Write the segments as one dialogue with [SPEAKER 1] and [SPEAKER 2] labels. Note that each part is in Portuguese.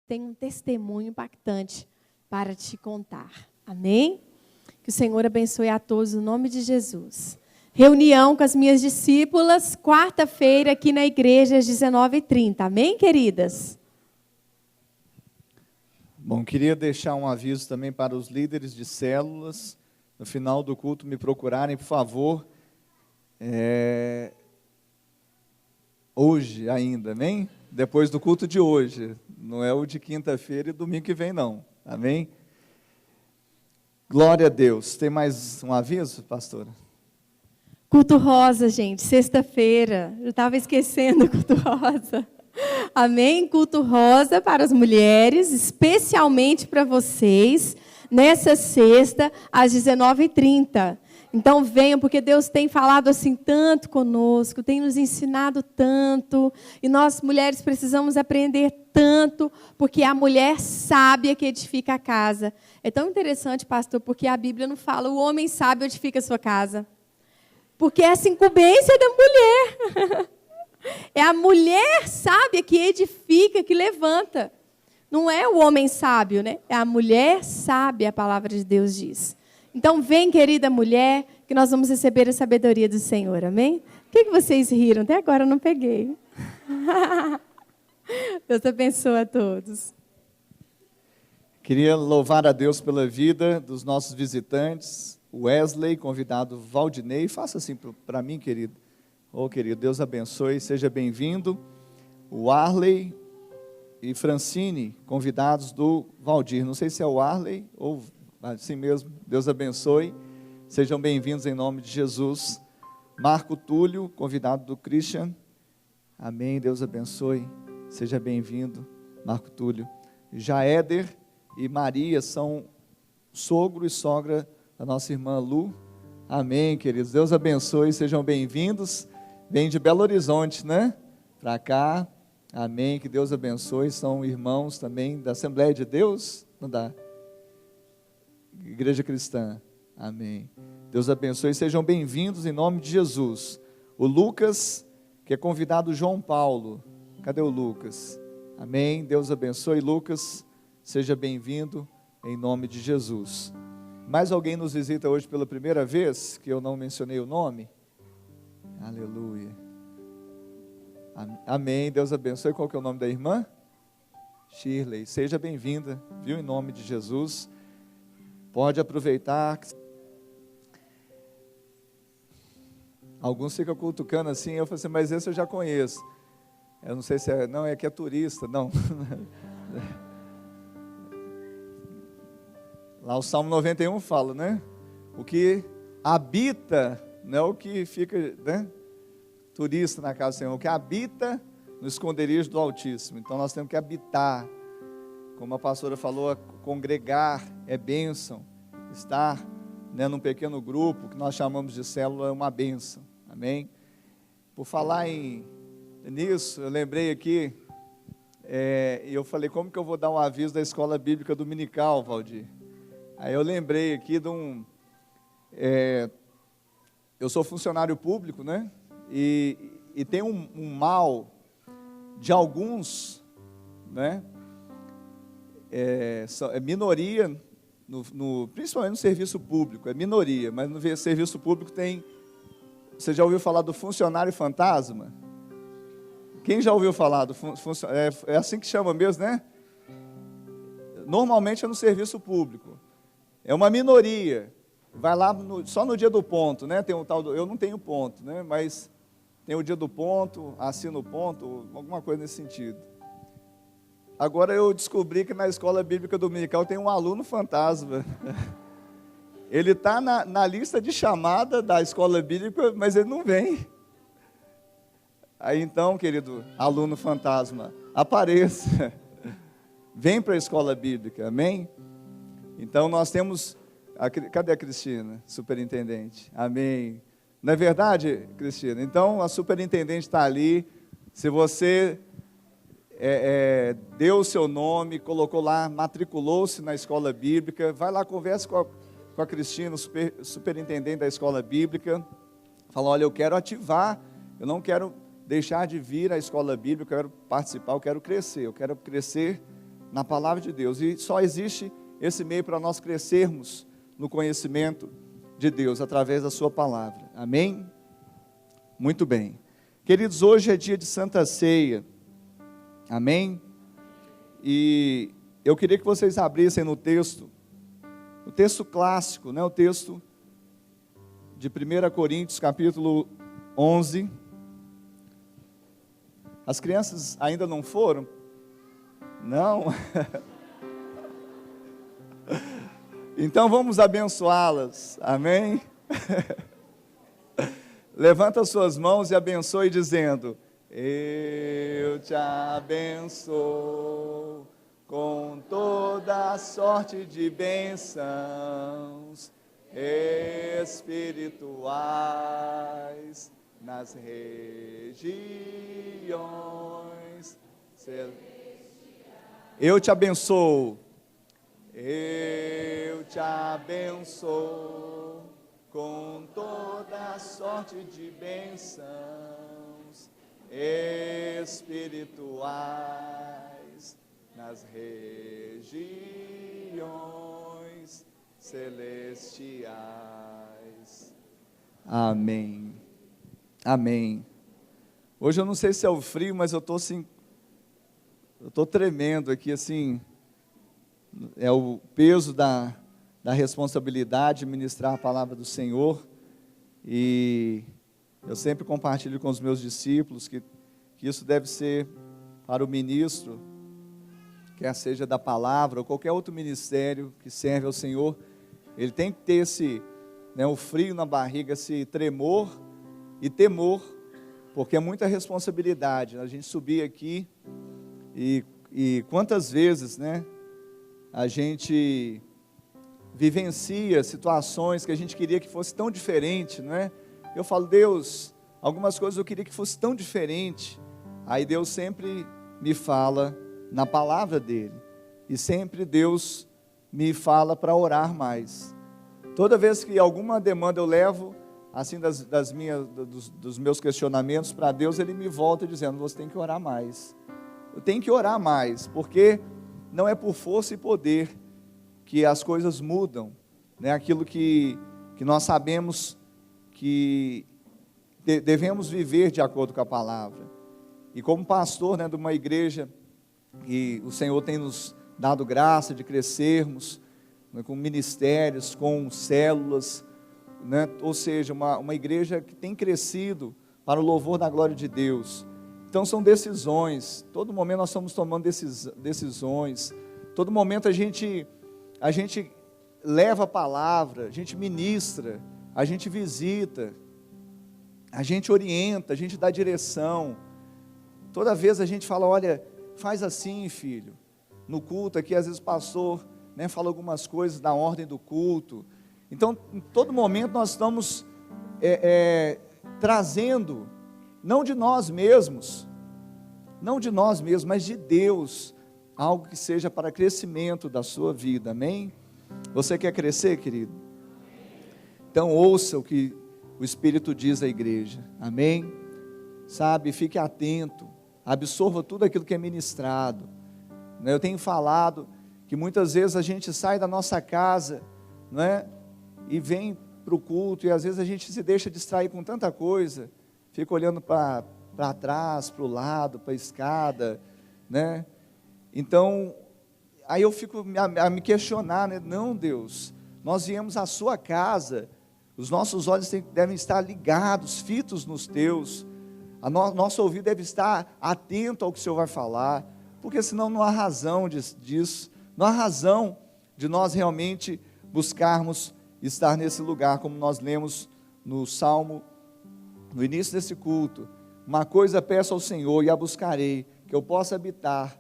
[SPEAKER 1] tem um testemunho impactante para te contar. Amém? Que o Senhor abençoe a todos no nome de Jesus. Reunião com as minhas discípulas, quarta-feira, aqui na igreja, às 19h30. Amém, queridas?
[SPEAKER 2] Bom, queria deixar um aviso também para os líderes de células. No final do culto, me procurarem, por favor. Hoje ainda, amém? Depois do culto de hoje. Não é o de quinta-feira e domingo que vem, não. Amém? Glória a Deus. Tem mais um aviso, pastora?
[SPEAKER 1] Culto rosa, gente, sexta-feira. Eu estava esquecendo o culto rosa. Amém? Culto rosa para as mulheres, especialmente para vocês, nessa sexta, às 19h30. Então venham, porque Deus tem falado assim tanto conosco, tem nos ensinado tanto, e nós mulheres precisamos aprender tanto, porque a mulher sábia que edifica a casa. É tão interessante, pastor, porque a Bíblia não fala, o homem sábio edifica a sua casa. Porque essa incumbência é da mulher. É a mulher sábia que edifica, que levanta. Não é o homem sábio, né? É a mulher sábia, a palavra de Deus diz. Então, vem, querida mulher, que nós vamos receber a sabedoria do Senhor, amém? O que vocês riram? Até agora eu não peguei. Deus abençoe a todos.
[SPEAKER 2] Queria louvar a Deus pela vida dos nossos visitantes. Wesley, convidado Valdinei. Faça assim para mim, querido. Querido, Deus abençoe, seja bem-vindo. O Arley e Francine, convidados do Valdir. Não sei se é o Arley ou assim mesmo. Deus abençoe. Sejam bem-vindos em nome de Jesus. Marco Túlio, convidado do Christian. Amém, Deus abençoe. Seja bem-vindo, Marco Túlio. Jaéder e Maria são sogro e sogra da nossa irmã Lu. Amém, queridos. Deus abençoe, sejam bem-vindos. Vem de Belo Horizonte, né? Para cá. Amém, que Deus abençoe. São irmãos também da Assembleia de Deus, não da Igreja Cristã. Amém. Deus abençoe, sejam bem-vindos em nome de Jesus. O Lucas, que é convidado João Paulo. Cadê o Lucas? Amém. Deus abençoe, Lucas. Seja bem-vindo em nome de Jesus. Mais alguém nos visita hoje pela primeira vez, que eu não mencionei o nome? Aleluia. Amém, Deus abençoe. Qual que é o nome da irmã? Shirley, seja bem-vinda, viu, em nome de Jesus. Pode aproveitar. Alguns ficam cutucando assim, eu falo assim, mas esse eu já conheço. Eu não sei se é, não, é que é turista, não. Lá o Salmo 91 fala, né? O que habita, não é o que fica, né? Turista na casa do Senhor, o que habita no esconderijo do Altíssimo. Então nós temos que habitar, como a pastora falou, congregar é bênção. Estar, né, num pequeno grupo, que nós chamamos de célula, é uma bênção. Amém? Por falar nisso, eu lembrei aqui, eu falei, como que eu vou dar um aviso da escola bíblica dominical, Valdir? Aí eu lembrei aqui de eu sou funcionário público, né? E tem um mal de alguns, né? É minoria, principalmente no serviço público, é minoria, mas no serviço público tem. Você já ouviu falar do funcionário fantasma? Quem já ouviu falar do funcionário? É assim que chama mesmo, né? Normalmente é no serviço público. É uma minoria. Vai lá só no dia do ponto, né? Tem um tal eu não tenho ponto, né? Mas tem o dia do ponto, assina o ponto, alguma coisa nesse sentido. Agora eu descobri que na escola bíblica dominical tem um aluno fantasma. Ele está na lista de chamada da escola bíblica, mas ele não vem. Aí então, querido aluno fantasma, apareça. Vem para a escola bíblica, amém? Então nós temos... Cadê a Cristina, superintendente? Amém. Não é verdade, Cristina? Então a superintendente está ali. Se você deu o seu nome, colocou lá, matriculou-se na escola bíblica, vai lá, converse com a Cristina, superintendente da escola bíblica. Fala, olha, eu quero ativar, eu não quero deixar de vir à escola bíblica, eu quero participar, eu quero crescer na palavra de Deus. E só existe esse meio para nós crescermos no conhecimento de Deus, através da sua palavra. Amém? Muito bem. Queridos, hoje é dia de Santa Ceia. Amém? E eu queria que vocês abrissem no texto, o texto clássico, né? O texto de 1 Coríntios, capítulo 11. As crianças ainda não foram? Não? Então vamos abençoá-las. Amém? Levanta suas mãos e abençoe dizendo: eu te abençoo com toda a sorte de bênçãos espirituais nas regiões celestiais. Eu te abençoo. Eu te abençoo com toda a sorte de bênçãos espirituais nas regiões celestiais. Amém. Amém. Hoje eu não sei se é o frio, mas eu estou assim, eu estou tremendo aqui assim. É o peso da responsabilidade de ministrar a palavra do Senhor. E eu sempre compartilho com os meus discípulos que isso deve ser para o ministro, quer seja da palavra ou qualquer outro ministério que serve ao Senhor, ele tem que ter esse, o frio na barriga, esse tremor e temor, porque é muita responsabilidade. A gente subir aqui e quantas vezes, a gente vivencia situações que a gente queria que fosse tão diferente, não é? Eu falo, Deus, algumas coisas eu queria que fosse tão diferente. Aí Deus sempre me fala na palavra dele. E sempre Deus me fala para orar mais. Toda vez que alguma demanda eu levo, assim dos meus questionamentos para Deus, Ele me volta dizendo, você tem que orar mais. Eu tenho que orar mais, porque não é por força e poder que as coisas mudam, aquilo que nós sabemos que devemos viver de acordo com a palavra. E como pastor de uma igreja, e o Senhor tem nos dado graça de crescermos, com ministérios, com células, ou seja, uma igreja que tem crescido para o louvor da glória de Deus. Então são decisões, todo momento nós estamos tomando decisões, todo momento a gente leva a palavra, a gente ministra, a gente visita, a gente orienta, a gente dá direção. Toda vez a gente fala, olha, faz assim, filho. No culto aqui, às vezes o pastor fala algumas coisas da ordem do culto. Então, em todo momento nós estamos trazendo, não de nós mesmos, mas de Deus, algo que seja para crescimento da sua vida, amém? Você quer crescer, querido? Então ouça o que o Espírito diz à igreja, amém? Sabe, fique atento, absorva tudo aquilo que é ministrado. Eu tenho falado que muitas vezes a gente sai da nossa casa, e vem para o culto, e às vezes a gente se deixa distrair com tanta coisa, fica olhando para trás, para o lado, para a escada, Então, aí eu fico a me questionar, não, Deus, nós viemos à sua casa, os nossos olhos devem estar ligados, fitos nos teus, nosso ouvido deve estar atento ao que o Senhor vai falar, porque senão não há razão disso, não há razão de nós realmente buscarmos estar nesse lugar, como nós lemos no Salmo, no início desse culto. Uma coisa peço ao Senhor e a buscarei, que eu possa habitar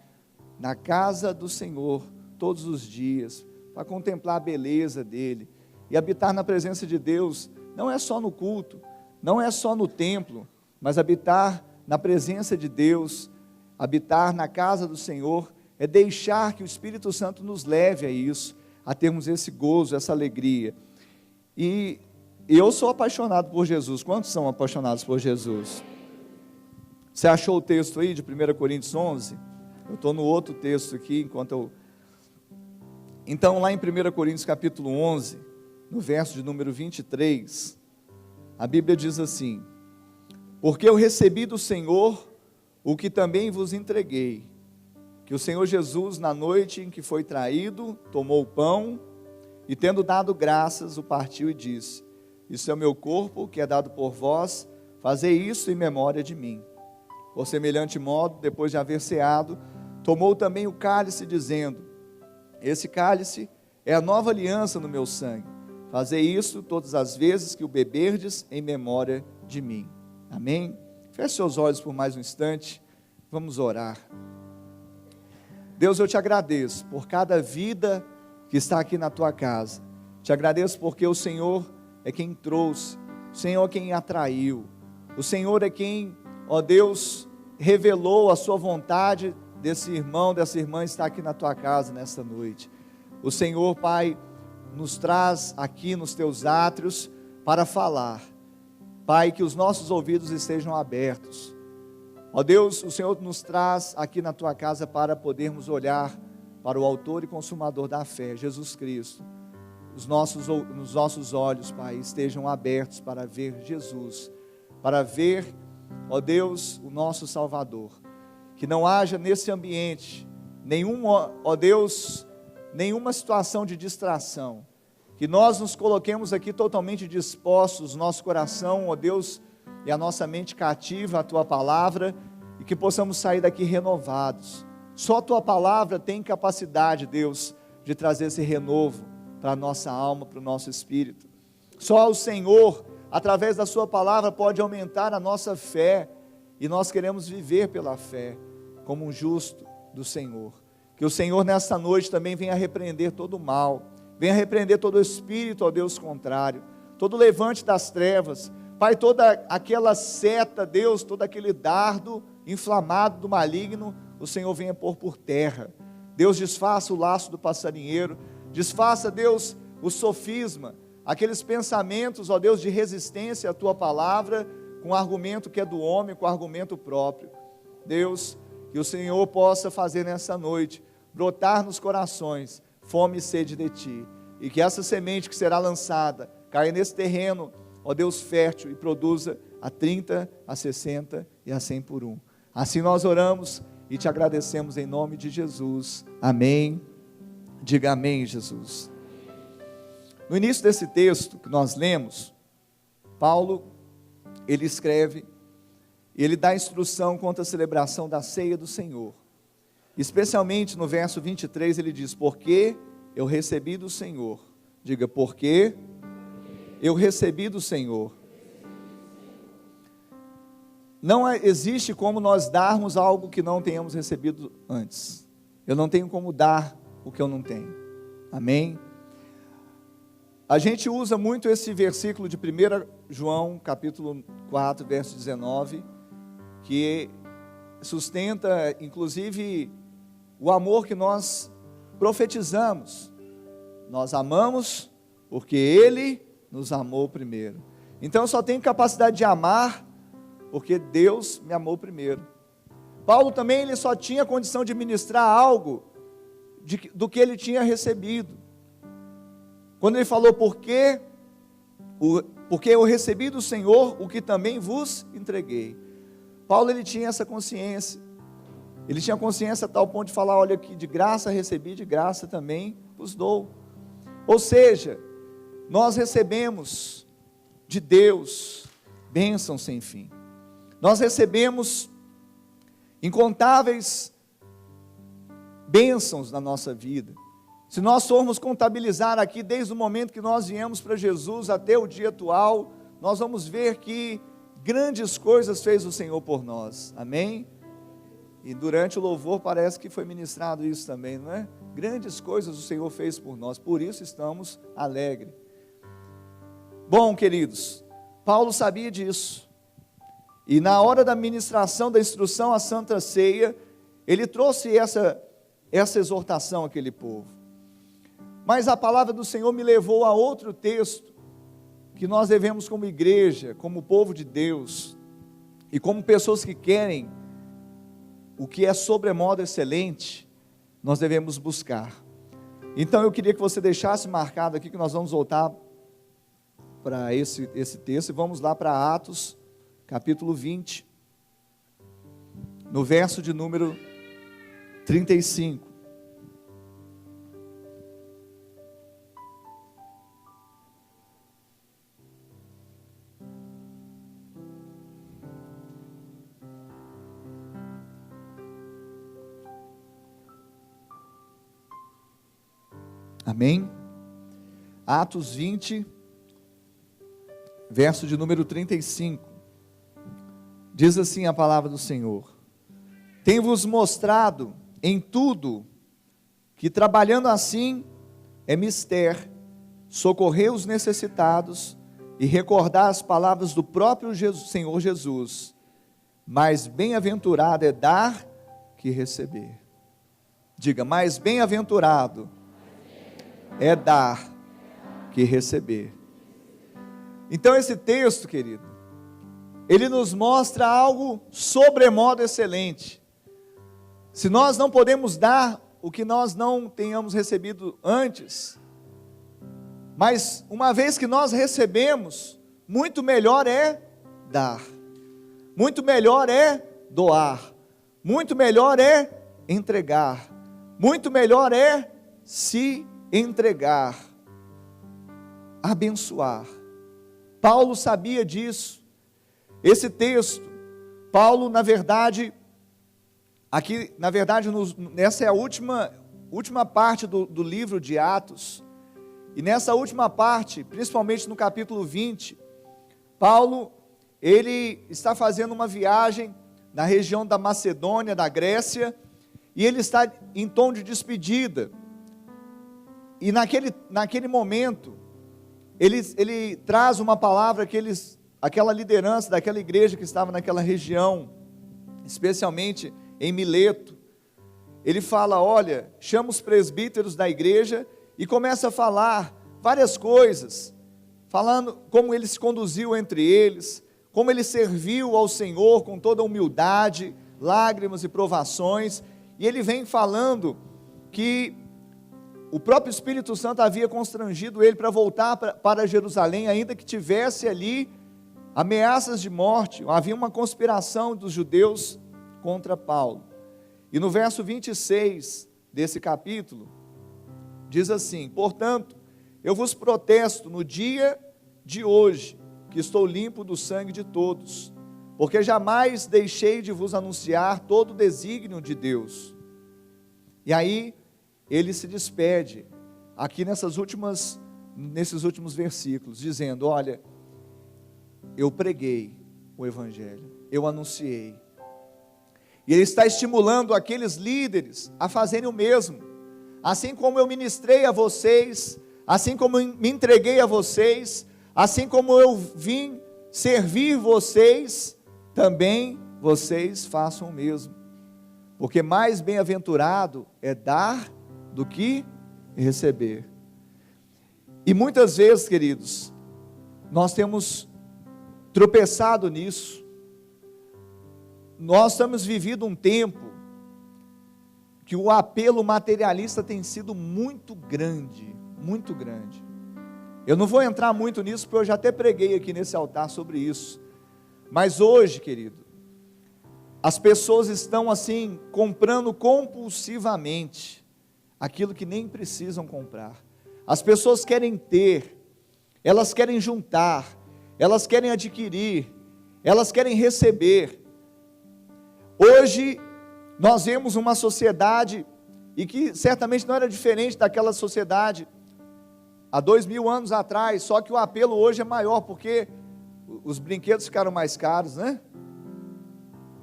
[SPEAKER 2] na casa do Senhor todos os dias, para contemplar a beleza dEle, e habitar na presença de Deus, não é só no culto, não é só no templo, mas habitar na presença de Deus, habitar na casa do Senhor, é deixar que o Espírito Santo nos leve a isso, a termos esse gozo, essa alegria. E eu sou apaixonado por Jesus. Quantos são apaixonados por Jesus? Você achou o texto aí de 1 Coríntios 11? Eu estou no outro texto aqui, Então, lá em 1 Coríntios capítulo 11, no verso de número 23, a Bíblia diz assim: porque eu recebi do Senhor o que também vos entreguei, que o Senhor Jesus, na noite em que foi traído, tomou o pão, e tendo dado graças, o partiu e disse: isso é o meu corpo, que é dado por vós, fazei isso em memória de mim. Por semelhante modo, depois de haver ceado, tomou também o cálice, dizendo: esse cálice é a nova aliança no meu sangue. Fazei isso todas as vezes que o beberdes em memória de mim. Amém? Feche seus olhos por mais um instante. Vamos orar. Deus, eu te agradeço por cada vida que está aqui na tua casa. Te agradeço porque o Senhor é quem trouxe, o Senhor é quem atraiu, o Senhor é quem, ó Deus, revelou a sua vontade desse irmão, dessa irmã estar aqui na tua casa nessa noite. O Senhor, Pai, nos traz aqui nos teus átrios para falar. Pai, que os nossos ouvidos estejam abertos. Ó Deus, o Senhor nos traz aqui na tua casa para podermos olhar para o autor e consumador da fé, Jesus Cristo. Os nossos olhos, Pai, estejam abertos para ver Jesus, para ver, ó Deus, o nosso Salvador. Que não haja nesse ambiente ó Deus, nenhuma situação de distração. Que nós nos coloquemos aqui totalmente dispostos, nosso coração, ó Deus, e a nossa mente cativa à tua palavra, e que possamos sair daqui renovados. Só a tua palavra tem capacidade, Deus, de trazer esse renovo para a nossa alma, para o nosso espírito. Só o Senhor, através da sua palavra, pode aumentar a nossa fé, e nós queremos viver pela fé, como um justo do Senhor. Que o Senhor nessa noite também venha repreender todo o mal, venha repreender todo o espírito, ó Deus, contrário, todo o levante das trevas, Pai, toda aquela seta, Deus, todo aquele dardo inflamado do maligno, o Senhor venha pôr por terra. Deus, desfaça o laço do passarinheiro, desfaça, Deus, o sofisma, aqueles pensamentos, ó Deus, de resistência à tua palavra, com argumento que é do homem, com argumento próprio. Deus, que o Senhor possa fazer nessa noite, brotar nos corações, fome e sede de Ti, e que essa semente que será lançada, caia nesse terreno, ó Deus, fértil, e produza a 30, a 60 e a 100 por um. Assim nós oramos e te agradecemos em nome de Jesus. Amém. Diga amém, Jesus. No início desse texto que nós lemos, Paulo, ele escreve, ele dá instrução quanto à celebração da ceia do Senhor. Especialmente no verso 23 ele diz: porque eu recebi do Senhor. Diga, porque eu recebi do Senhor. Não existe como nós darmos algo que não tenhamos recebido antes. Eu não tenho como dar o que eu não tenho. Amém? A gente usa muito esse versículo de 1 João, capítulo 4, verso 19, que sustenta, inclusive, o amor que nós profetizamos. Nós amamos porque Ele nos amou primeiro. Então eu só tenho capacidade de amar porque Deus me amou primeiro. Paulo também, ele só tinha condição de ministrar algo do que ele tinha recebido. Quando ele falou, porque eu recebi do Senhor o que também vos entreguei. Paulo, ele tinha essa consciência. Ele tinha consciência a tal ponto de falar, olha, que de graça recebi, de graça também vos dou. Ou seja, nós recebemos de Deus bênçãos sem fim. Nós recebemos incontáveis bênçãos na nossa vida. Se nós formos contabilizar aqui, desde o momento que nós viemos para Jesus até o dia atual, nós vamos ver que grandes coisas fez o Senhor por nós, amém? E durante o louvor parece que foi ministrado isso também, não é? Grandes coisas o Senhor fez por nós, por isso estamos alegres. Bom, queridos, Paulo sabia disso, e na hora da ministração da instrução à Santa Ceia, ele trouxe essa exortação àquele povo. Mas a palavra do Senhor me levou a outro texto, que nós devemos como igreja, como povo de Deus, e como pessoas que querem o que é sobremodo excelente, nós devemos buscar. Então eu queria que você deixasse marcado aqui que nós vamos voltar para esse texto e vamos lá para Atos, capítulo 20, no verso de número 35. Amém? Atos 20, verso de número 35. Diz assim a palavra do Senhor: tenho-vos mostrado em tudo que trabalhando assim é mister socorrer os necessitados e recordar as palavras do próprio Senhor Jesus, mais bem-aventurado é dar que receber. Diga, mais bem-aventurado é dar que receber. Então esse texto, querido, ele nos mostra algo sobremodo excelente. Se nós não podemos dar o que nós não tenhamos recebido antes, mas uma vez que nós recebemos, muito melhor é dar, muito melhor é doar, muito melhor é entregar, muito melhor é se entregar, abençoar. Paulo sabia disso. Esse texto, Paulo, na verdade, nessa é a última parte do livro de Atos, e nessa última parte, principalmente no capítulo 20, Paulo, ele está fazendo uma viagem na região da Macedônia, da Grécia, e ele está em tom de despedida. E naquele momento, ele traz uma palavra que aquela liderança daquela igreja que estava naquela região, especialmente em Mileto, ele fala, olha, chama os presbíteros da igreja e começa a falar várias coisas, falando como ele se conduziu entre eles, como ele serviu ao Senhor com toda humildade, lágrimas e provações, e ele vem falando que o próprio Espírito Santo havia constrangido ele para voltar para Jerusalém, ainda que tivesse ali ameaças de morte. Havia uma conspiração dos judeus contra Paulo. E no verso 26 desse capítulo, diz assim: portanto, eu vos protesto no dia de hoje, que estou limpo do sangue de todos, porque jamais deixei de vos anunciar todo o desígnio de Deus. E aí, ele se despede, aqui nesses últimos versículos, dizendo, olha, eu preguei o Evangelho, eu anunciei. E ele está estimulando aqueles líderes a fazerem o mesmo. Assim como eu ministrei a vocês, assim como eu me entreguei a vocês, assim como eu vim servir vocês, também vocês façam o mesmo. Porque mais bem-aventurado é dar do que receber. E muitas vezes, queridos, nós temos tropeçado nisso. Nós estamos vivendo um tempo que o apelo materialista tem sido muito grande, muito grande. Eu não vou entrar muito nisso, porque eu já até preguei aqui nesse altar sobre isso. Mas hoje, querido, as pessoas estão assim, comprando compulsivamente aquilo que nem precisam comprar. As pessoas querem ter, elas querem juntar, elas querem adquirir, elas querem receber. Hoje, nós vemos uma sociedade, e que certamente não era diferente daquela sociedade há 2000 anos atrás, só que o apelo hoje é maior, porque os brinquedos ficaram mais caros, né?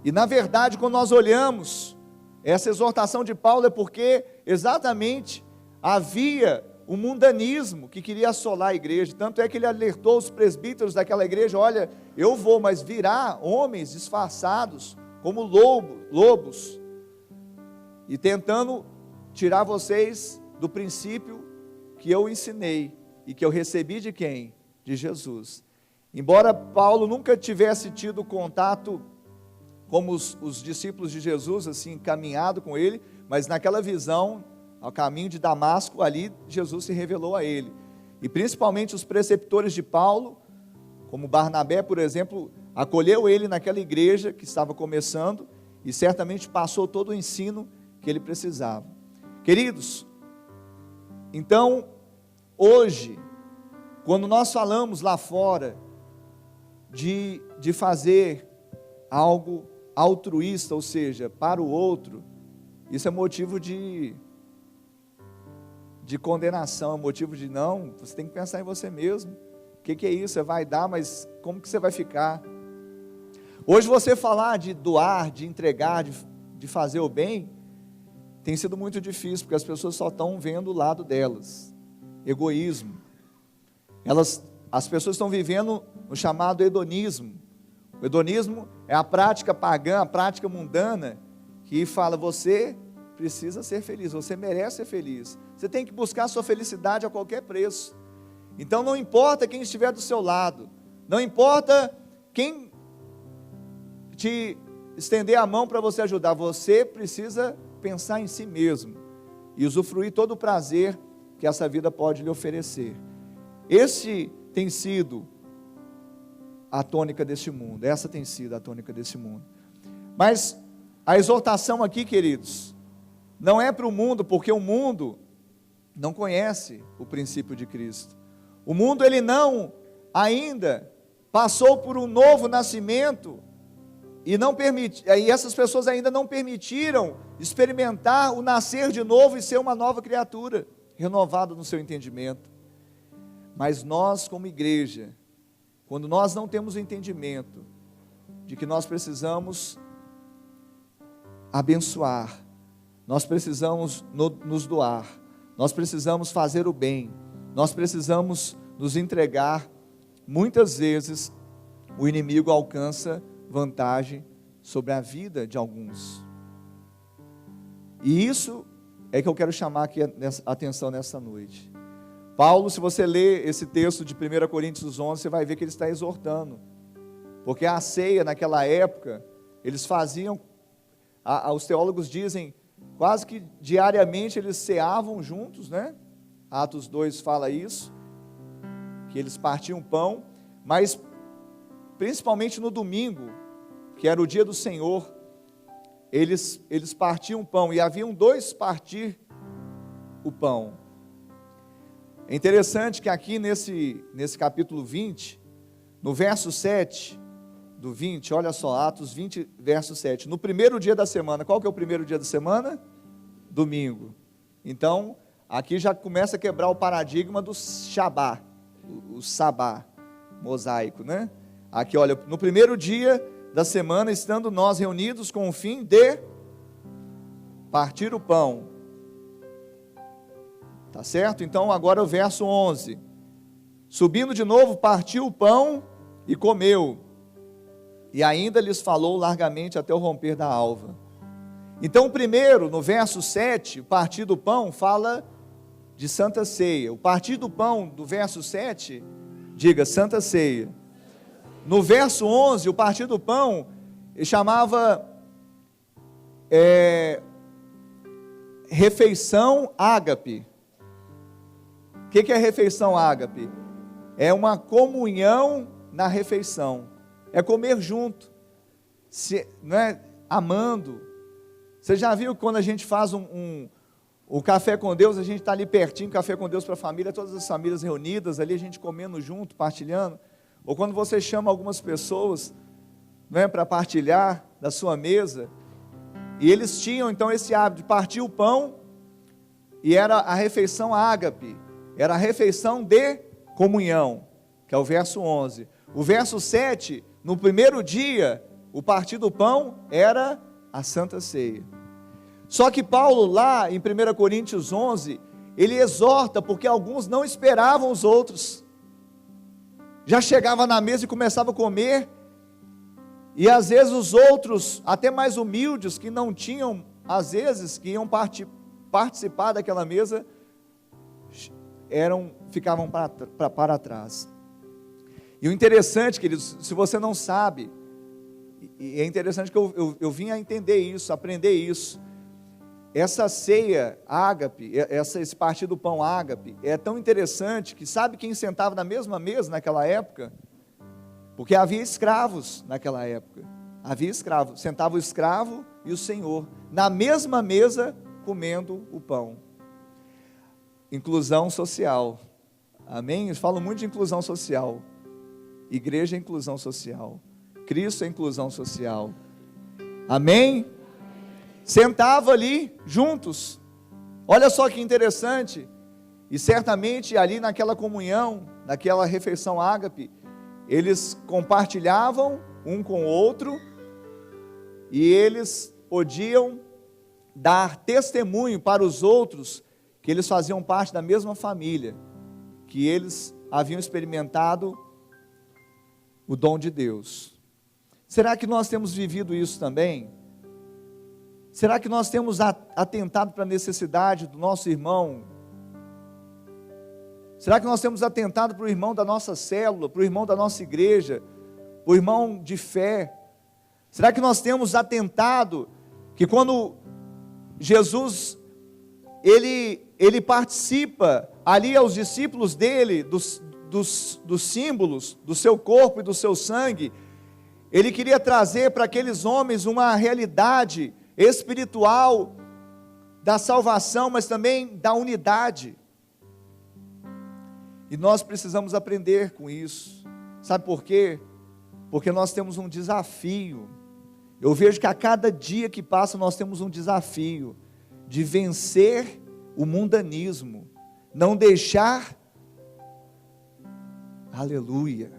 [SPEAKER 2] E na verdade, quando nós olhamos, essa exortação de Paulo é porque exatamente havia um mundanismo que queria assolar a igreja, tanto é que ele alertou os presbíteros daquela igreja, olha, eu vou, mas virá homens disfarçados como lobos, e tentando tirar vocês do princípio que eu ensinei, e que eu recebi de quem? De Jesus. Embora Paulo nunca tivesse tido contato como os discípulos de Jesus, assim, caminhado com ele, mas naquela visão, ao caminho de Damasco, ali Jesus se revelou a ele. E principalmente os preceptores de Paulo, como Barnabé, por exemplo, acolheu ele naquela igreja que estava começando e certamente passou todo o ensino que ele precisava. Queridos, então, hoje, quando nós falamos lá fora de fazer algo altruísta, ou seja, para o outro, isso é motivo de condenação, é motivo de não, você tem que pensar em você mesmo. O que é isso? Você vai dar, mas como que você vai ficar? Hoje você falar de doar, de entregar, de fazer o bem, tem sido muito difícil, porque as pessoas só estão vendo o lado delas. Egoísmo. As pessoas estão vivendo o chamado hedonismo. O hedonismo é a prática pagã, a prática mundana, que fala, você precisa ser feliz, você merece ser feliz. Você tem que buscar a sua felicidade a qualquer preço. Então não importa quem estiver do seu lado, não importa quem te estender a mão para você ajudar, você precisa pensar em si mesmo e usufruir todo o prazer que essa vida pode lhe oferecer. Esse tem sido a tônica deste mundo, essa tem sido a tônica desse mundo. Mas a exortação aqui, queridos, não é para o mundo, porque o mundo não conhece o princípio de Cristo. O mundo, ele não ainda passou por um novo nascimento, e essas pessoas ainda não permitiram experimentar o nascer de novo e ser uma nova criatura, renovada no seu entendimento. Mas nós, como igreja, quando nós não temos o entendimento de que nós precisamos abençoar, nós precisamos nos doar, nós precisamos fazer o bem, nós precisamos nos entregar, muitas vezes o inimigo alcança vantagem sobre a vida de alguns. E isso é que eu quero chamar aqui a atenção nessa noite. Paulo, se você ler esse texto de 1 Coríntios 11, você vai ver que ele está exortando, porque a ceia naquela época, eles faziam, os teólogos dizem, quase que diariamente eles ceavam juntos, né? Atos 2 fala isso, que eles partiam pão, mas principalmente no domingo, que era o dia do Senhor, eles partiam pão, e haviam dois partir o pão. É interessante que aqui nesse capítulo 20, no verso 7 do 20, olha só, Atos 20, verso 7, no primeiro dia da semana, qual que é o primeiro dia da semana? Domingo. Então, aqui já começa a quebrar o paradigma do Shabá, o Sabá mosaico, né? Aqui, olha, no primeiro dia da semana, estando nós reunidos com o fim de partir o pão. Tá certo? Então agora o verso 11. Subindo de novo, partiu o pão e comeu. E ainda lhes falou largamente até o romper da alva. Então, primeiro, no verso 7, o partir do pão fala de Santa Ceia. O partir do pão do verso 7, diga Santa Ceia. No verso 11, o partir do pão, ele chamava refeição ágape. O que é refeição ágape? É uma comunhão na refeição, é comer junto, não é? Amando. Você já viu que quando a gente faz o café com Deus, a gente está ali pertinho, café com Deus para a família, todas as famílias reunidas, ali a gente comendo junto, partilhando, ou quando você chama algumas pessoas, não é, para partilhar da sua mesa, e eles tinham então esse hábito de partir o pão, e era a refeição ágape, era a refeição de comunhão, que é o verso 11. O verso 7, no primeiro dia, o partir do pão era a Santa Ceia. Só que Paulo lá em 1 Coríntios 11, ele exorta, porque alguns não esperavam os outros, já chegava na mesa e começava a comer, e às vezes os outros, até mais humildes, que não tinham, às vezes, que iam participar daquela mesa, ficavam para trás. E o interessante, queridos, se você não sabe, E é interessante que eu vim a entender isso, aprender isso. Essa ceia ágape, esse partir do pão ágape, é tão interessante que sabe quem sentava na mesma mesa naquela época? Porque havia escravos naquela época. Havia escravos, sentava o escravo e o senhor, na mesma mesa, comendo o pão. Inclusão social. Amém? Eles falam muito de inclusão social. Igreja é inclusão social. Cristo é inclusão social. Amém? Sentava ali, juntos. Olha só que interessante. E certamente ali naquela comunhão, naquela refeição ágape, eles compartilhavam um com o outro, e eles podiam dar testemunho para os outros, que eles faziam parte da mesma família, que eles haviam experimentado o dom de Deus. Será que nós temos vivido isso também? Será que nós temos atentado para a necessidade do nosso irmão? Será que nós temos atentado para o irmão da nossa célula, para o irmão da nossa igreja, para o irmão de fé? Será que nós temos atentado que quando Jesus, ele participa ali aos discípulos dele, dos símbolos do seu corpo e do seu sangue, ele queria trazer para aqueles homens uma realidade espiritual da salvação, mas também da unidade. E nós precisamos aprender com isso. Sabe por quê? Porque nós temos um desafio. Eu vejo que a cada dia que passa nós temos um desafio de vencer o mundanismo, não deixar, aleluia,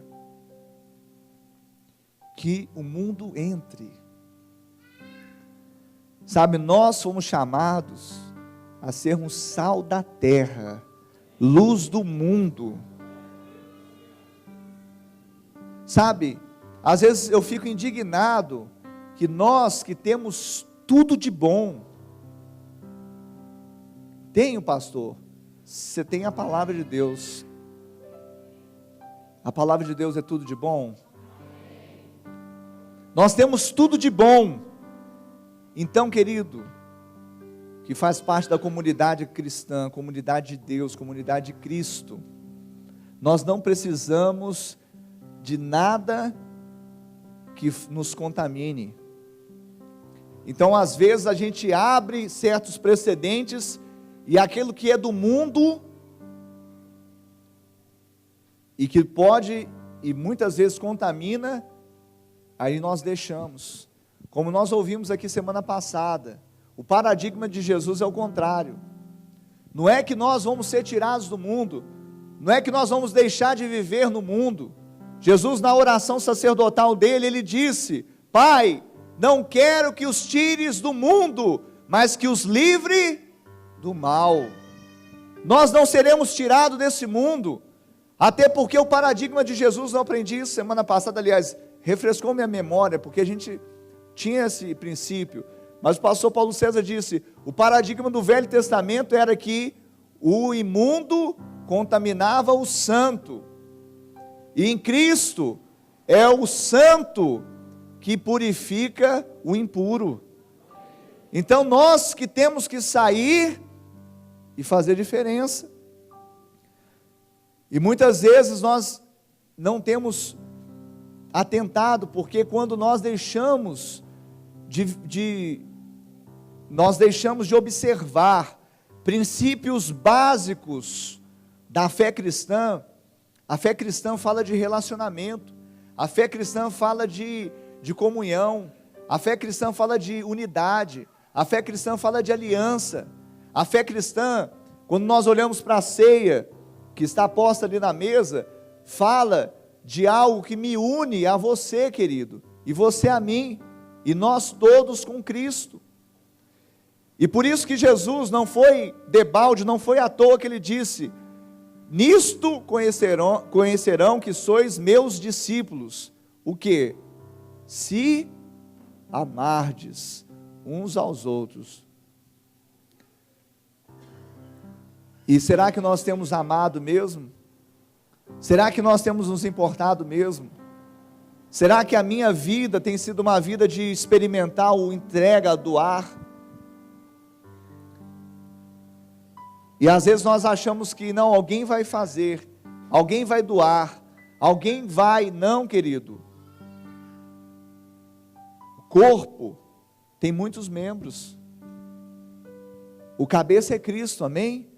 [SPEAKER 2] que o mundo entre. Sabe, nós fomos chamados a sermos sal da terra, luz do mundo. Sabe, às vezes eu fico indignado que nós que temos tudo de bom. Tenho, pastor, você tem a palavra de Deus. A palavra de Deus é tudo de bom. Nós temos tudo de bom. Então, querido, que faz parte da comunidade cristã, comunidade de Deus, comunidade de Cristo, nós não precisamos de nada que nos contamine. Então, às vezes a gente abre certos precedentes, e aquilo que é do mundo, e que pode, e muitas vezes contamina, aí nós deixamos. Como nós ouvimos aqui semana passada, o paradigma de Jesus é o contrário. Não é que nós vamos ser tirados do mundo, não é que nós vamos deixar de viver no mundo. Jesus, na oração sacerdotal dele, ele disse: Pai, não quero que os tires do mundo, mas que os livre do mal. Nós não seremos tirados desse mundo, até porque o paradigma de Jesus, eu aprendi isso semana passada, aliás, refrescou minha memória, porque a gente tinha esse princípio, mas o pastor Paulo César disse, o paradigma do Velho Testamento era que o imundo contaminava o santo, e em Cristo é o santo que purifica o impuro. Então nós que temos que sair e fazer diferença, e muitas vezes nós não temos atentado, porque quando nós deixamos nós deixamos de observar princípios básicos da fé cristã. A fé cristã fala de relacionamento, a fé cristã fala de comunhão, a fé cristã fala de unidade, a fé cristã fala de aliança. A fé cristã, quando nós olhamos para a ceia, que está posta ali na mesa, fala de algo que me une a você, querido, e você a mim, e nós todos com Cristo. E por isso que Jesus não foi debalde, não foi à toa que ele disse: nisto conhecerão que sois meus discípulos. O quê? Se amardes uns aos outros. E será que nós temos amado mesmo? Será que nós temos nos importado mesmo? Será que a minha vida tem sido uma vida de experimentar o entrega, doar? E às vezes nós achamos que não, alguém vai fazer, alguém vai doar, alguém vai. Não, querido. O corpo tem muitos membros. O cabeça é Cristo, amém?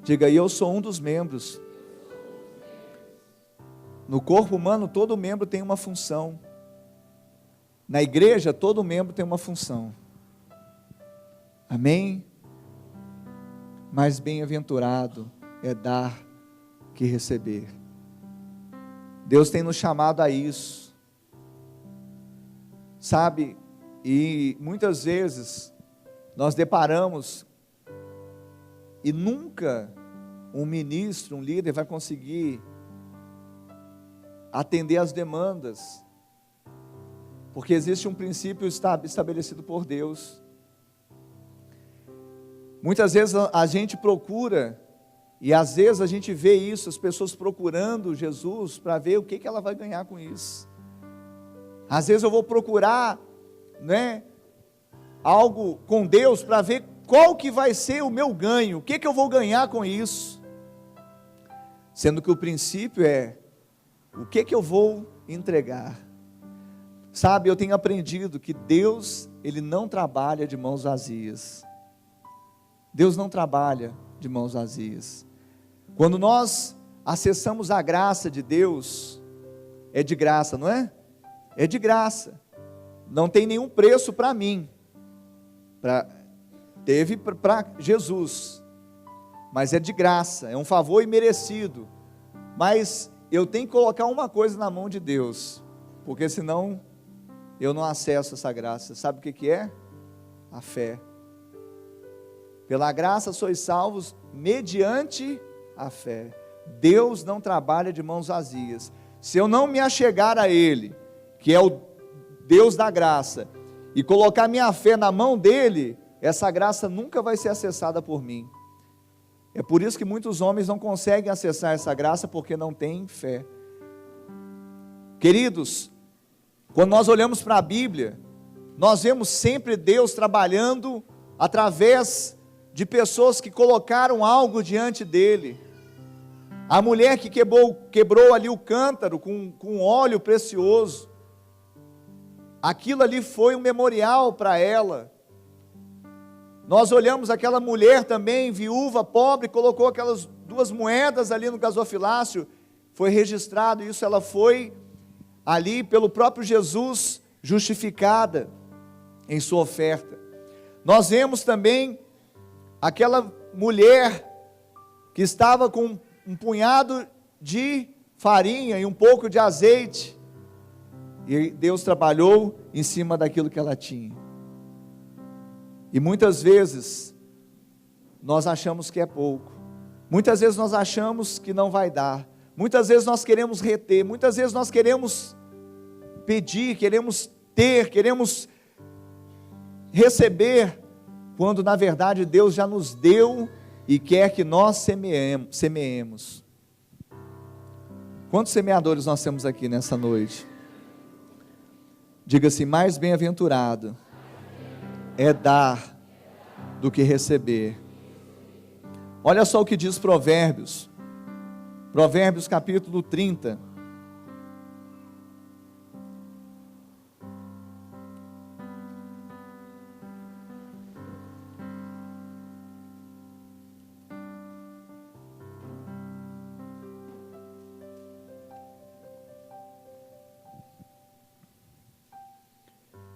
[SPEAKER 2] Diga aí, eu sou um dos membros. No corpo humano, todo membro tem uma função. Na igreja, todo membro tem uma função. Amém? Mais bem-aventurado é dar que receber. Deus tem nos chamado a isso. Sabe? E muitas vezes nós deparamos e nunca um ministro, um líder vai conseguir atender às demandas, porque existe um princípio estabelecido por Deus. Muitas vezes a gente procura, e às vezes a gente vê isso, as pessoas procurando Jesus para ver o que ela vai ganhar com isso. Às vezes eu vou procurar, né, algo com Deus para ver qual que vai ser o meu ganho, o que eu vou ganhar com isso, sendo que o princípio é o que eu vou entregar. Sabe, eu tenho aprendido que Deus, Ele não trabalha de mãos vazias. Deus não trabalha de mãos vazias. Quando nós acessamos a graça de Deus, é de graça, não é? É de graça. Não tem nenhum preço para mim. Teve para Jesus. Mas é de graça, é um favor imerecido. Mas eu tenho que colocar uma coisa na mão de Deus, porque senão eu não acesso essa graça. Sabe o que é? A fé. Pela graça sois salvos mediante a fé. Deus não trabalha de mãos vazias. Se eu não me achegar a Ele, que é o Deus da graça, e colocar minha fé na mão dEle, essa graça nunca vai ser acessada por mim. É por isso que muitos homens não conseguem acessar essa graça, porque não têm fé. Queridos, quando nós olhamos para a Bíblia, nós vemos sempre Deus trabalhando através de pessoas que colocaram algo diante dele. A mulher que quebrou ali o cântaro com óleo precioso, aquilo ali foi um memorial para ela. Nós olhamos aquela mulher também, viúva, pobre, colocou aquelas 2 moedas ali no gasofilácio, foi registrado isso, ela foi ali pelo próprio Jesus justificada em sua oferta. Nós vemos também aquela mulher que estava com um punhado de farinha e um pouco de azeite, e Deus trabalhou em cima daquilo que ela tinha. E muitas vezes nós achamos que é pouco, muitas vezes nós achamos que não vai dar, muitas vezes nós queremos reter, muitas vezes nós queremos pedir, queremos ter, queremos receber, quando na verdade Deus já nos deu e quer que nós semeemos. Quantos semeadores nós temos aqui nessa noite? Diga assim: mais bem-aventurado é dar do que receber. Olha só o que diz Provérbios capítulo 30.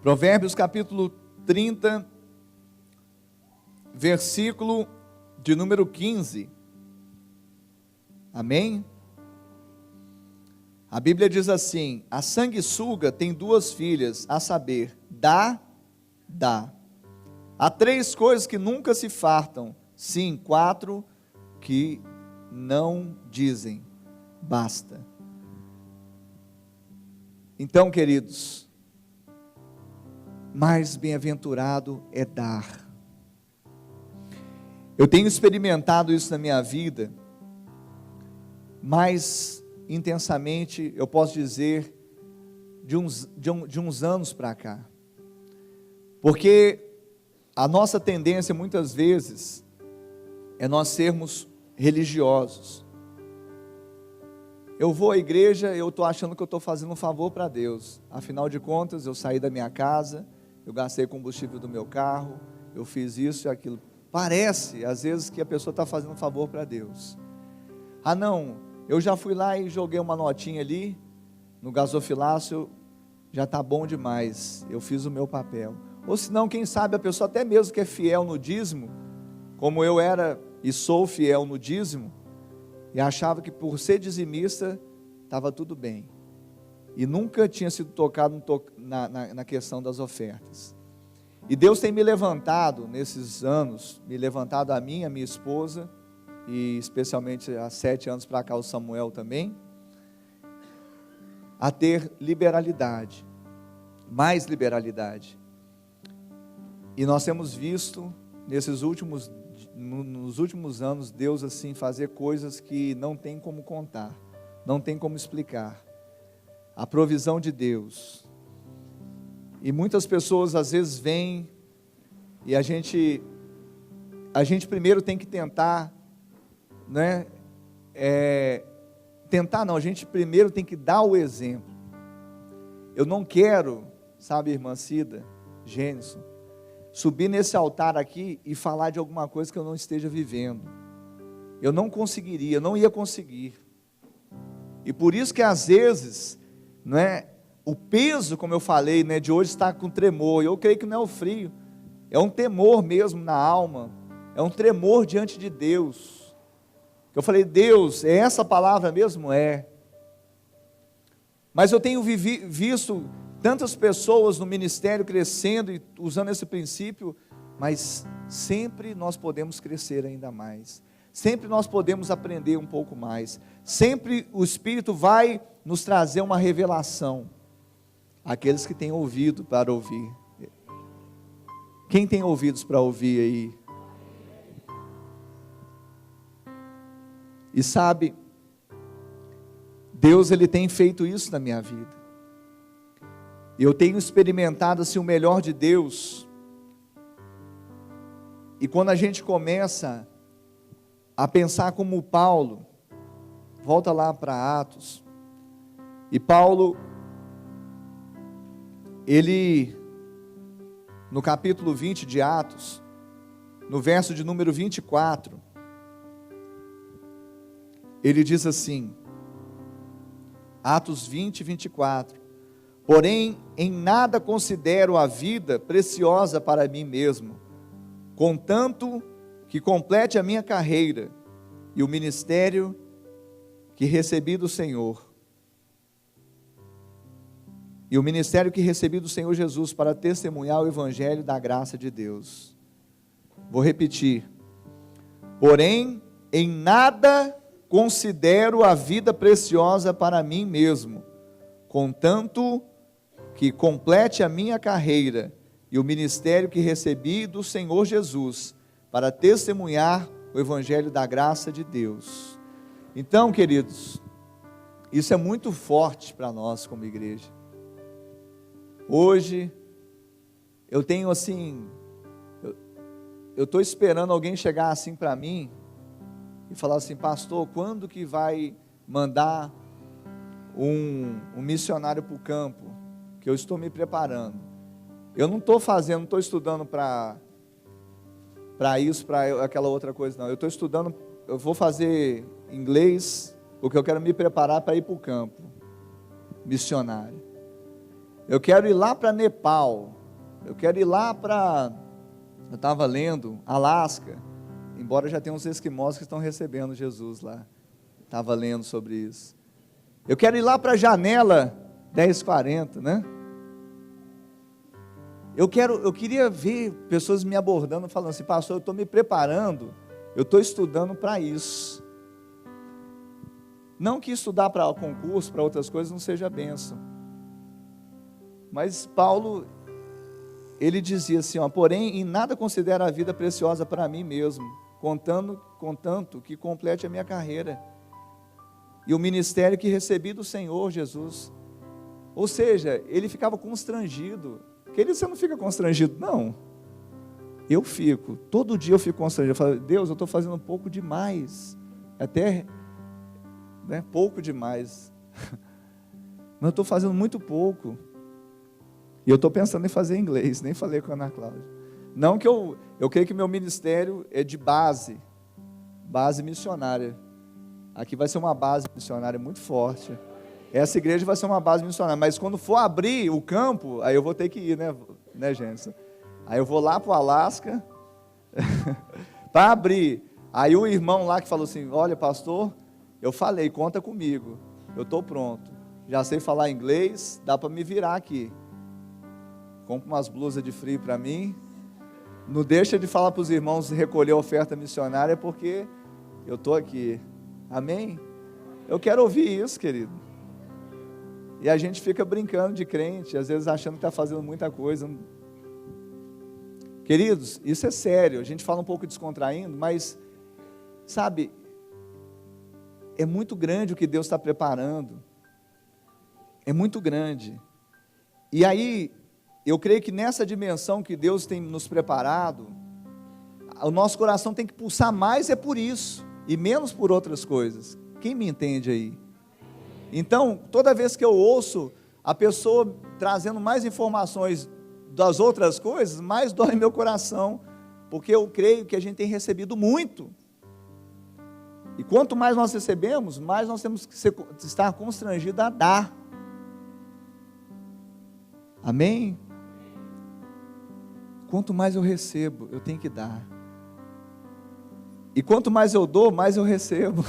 [SPEAKER 2] Provérbios capítulo 30, versículo de número 15. Amém? A Bíblia diz assim: a sanguessuga tem 2 filhas, a saber, dá. Há 3 coisas que nunca se fartam, sim, 4 que não dizem, basta. Então, queridos, mais bem-aventurado é dar. Eu tenho experimentado isso na minha vida, mais intensamente, eu posso dizer, de uns anos para cá. Porque a nossa tendência muitas vezes é nós sermos religiosos. Eu vou à igreja, eu estou achando que eu estou fazendo um favor para Deus. Afinal de contas, eu saí da minha casa, eu gastei combustível do meu carro, eu fiz isso e aquilo. Parece, às vezes, que a pessoa está fazendo um favor para Deus. Ah não, eu já fui lá e joguei uma notinha ali, no gasofilácio, já está bom demais, eu fiz o meu papel. Ou senão, quem sabe, a pessoa até mesmo que é fiel no dízimo, como eu era e sou fiel no dízimo, e achava que por ser dizimista, estava tudo bem. E nunca tinha sido tocado na questão das ofertas. E Deus tem me levantado nesses anos, me levantado a mim, a minha esposa, e especialmente há 7 anos para cá o Samuel também, a ter liberalidade, mais liberalidade. E nós temos visto nos últimos anos Deus assim fazer coisas que não tem como contar, não tem como explicar. A provisão de Deus. E muitas pessoas às vezes vêm e a gente primeiro tem que tentar, né? A gente primeiro tem que dar o exemplo. Eu não quero, sabe, irmã Cida, Gênison, subir nesse altar aqui e falar de alguma coisa que eu não esteja vivendo. Eu não conseguiria, eu não ia conseguir. E por isso que às vezes, não é, o peso, como eu falei, né, de hoje está com tremor. Eu creio que não é o frio, é um temor mesmo na alma, é um tremor diante de Deus. Eu falei, Deus, é essa palavra mesmo? É. Mas eu tenho visto tantas pessoas no ministério crescendo e usando esse princípio, mas sempre nós podemos crescer ainda mais, sempre nós podemos aprender um pouco mais, sempre o Espírito vai nos trazer uma revelação, aqueles que têm ouvido para ouvir. Quem tem ouvidos para ouvir aí? E sabe, Deus ele tem feito isso na minha vida. Eu tenho experimentado assim o melhor de Deus. E quando a gente começa a pensar como Paulo, volta lá para Atos. E Paulo, ele, no capítulo 20 de Atos, no verso de número 24, ele diz assim, Atos 20, 24, porém, em nada considero a vida preciosa para mim mesmo, contanto que complete a minha carreira e o ministério que recebi do Senhor. E o ministério que recebi do Senhor Jesus para testemunhar o evangelho da graça de Deus. Vou repetir. Porém, em nada considero a vida preciosa para mim mesmo, contanto que complete a minha carreira e o ministério que recebi do Senhor Jesus, para testemunhar o evangelho da graça de Deus. Então, queridos, isso é muito forte para nós como igreja. Hoje, eu tenho assim, eu estou esperando alguém chegar assim para mim, e falar assim, pastor, quando que vai mandar um missionário para o campo? Que eu estou me preparando. Eu não estou fazendo, não estou estudando para isso, para aquela outra coisa, não. Eu estou estudando, eu vou fazer inglês, porque eu quero me preparar para ir para o campo missionário. Eu quero ir lá para Nepal, eu quero ir lá para, eu estava lendo, Alasca, embora já tenha uns esquimós que estão recebendo Jesus lá, estava lendo sobre isso. Eu quero ir lá para a janela 1040, né? Eu queria ver pessoas me abordando, falando assim, pastor, eu estou me preparando, eu estou estudando para isso. Não que estudar para concurso, para outras coisas não seja bênção. Mas Paulo, ele dizia assim, porém, em nada considero a vida preciosa para mim mesmo, contanto que complete a minha carreira e o ministério que recebi do Senhor Jesus. Ou seja, ele ficava constrangido. Querido, você não fica constrangido? Não. Eu fico. Todo dia eu fico constrangido. Eu falo, Deus, eu estou fazendo um pouco demais. Até, pouco demais. Mas eu estou fazendo muito pouco. E eu estou pensando em fazer inglês. Nem falei com a Ana Cláudia. Não que eu creio que meu ministério é de base missionária. Aqui vai ser uma base missionária muito forte. Essa igreja vai ser uma base missionária, mas quando for abrir o campo, aí eu vou ter que ir, né, gente? Aí eu vou lá para o Alasca, para abrir. Aí o irmão lá que falou assim, olha pastor, eu falei, conta comigo, eu estou pronto. Já sei falar inglês, dá para me virar aqui. Compra umas blusas de frio para mim. Não deixa de falar para os irmãos recolher a oferta missionária, porque eu estou aqui. Amém? Eu quero ouvir isso, querido. E a gente fica brincando de crente, às vezes achando que está fazendo muita coisa. Queridos, isso é sério. A gente fala um pouco descontraindo, mas, sabe, é muito grande o que Deus está preparando. É muito grande. E aí, eu creio que nessa dimensão que Deus tem nos preparado, o nosso coração tem que pulsar mais por isso, e menos por outras coisas. Quem me entende aí? Então, toda vez que eu ouço a pessoa trazendo mais informações das outras coisas, mais dói meu coração, porque eu creio que a gente tem recebido muito. E quanto mais nós recebemos, mais nós temos que estar constrangidos a dar. Amém? Quanto mais eu recebo, eu tenho que dar. E quanto mais eu dou, mais eu recebo.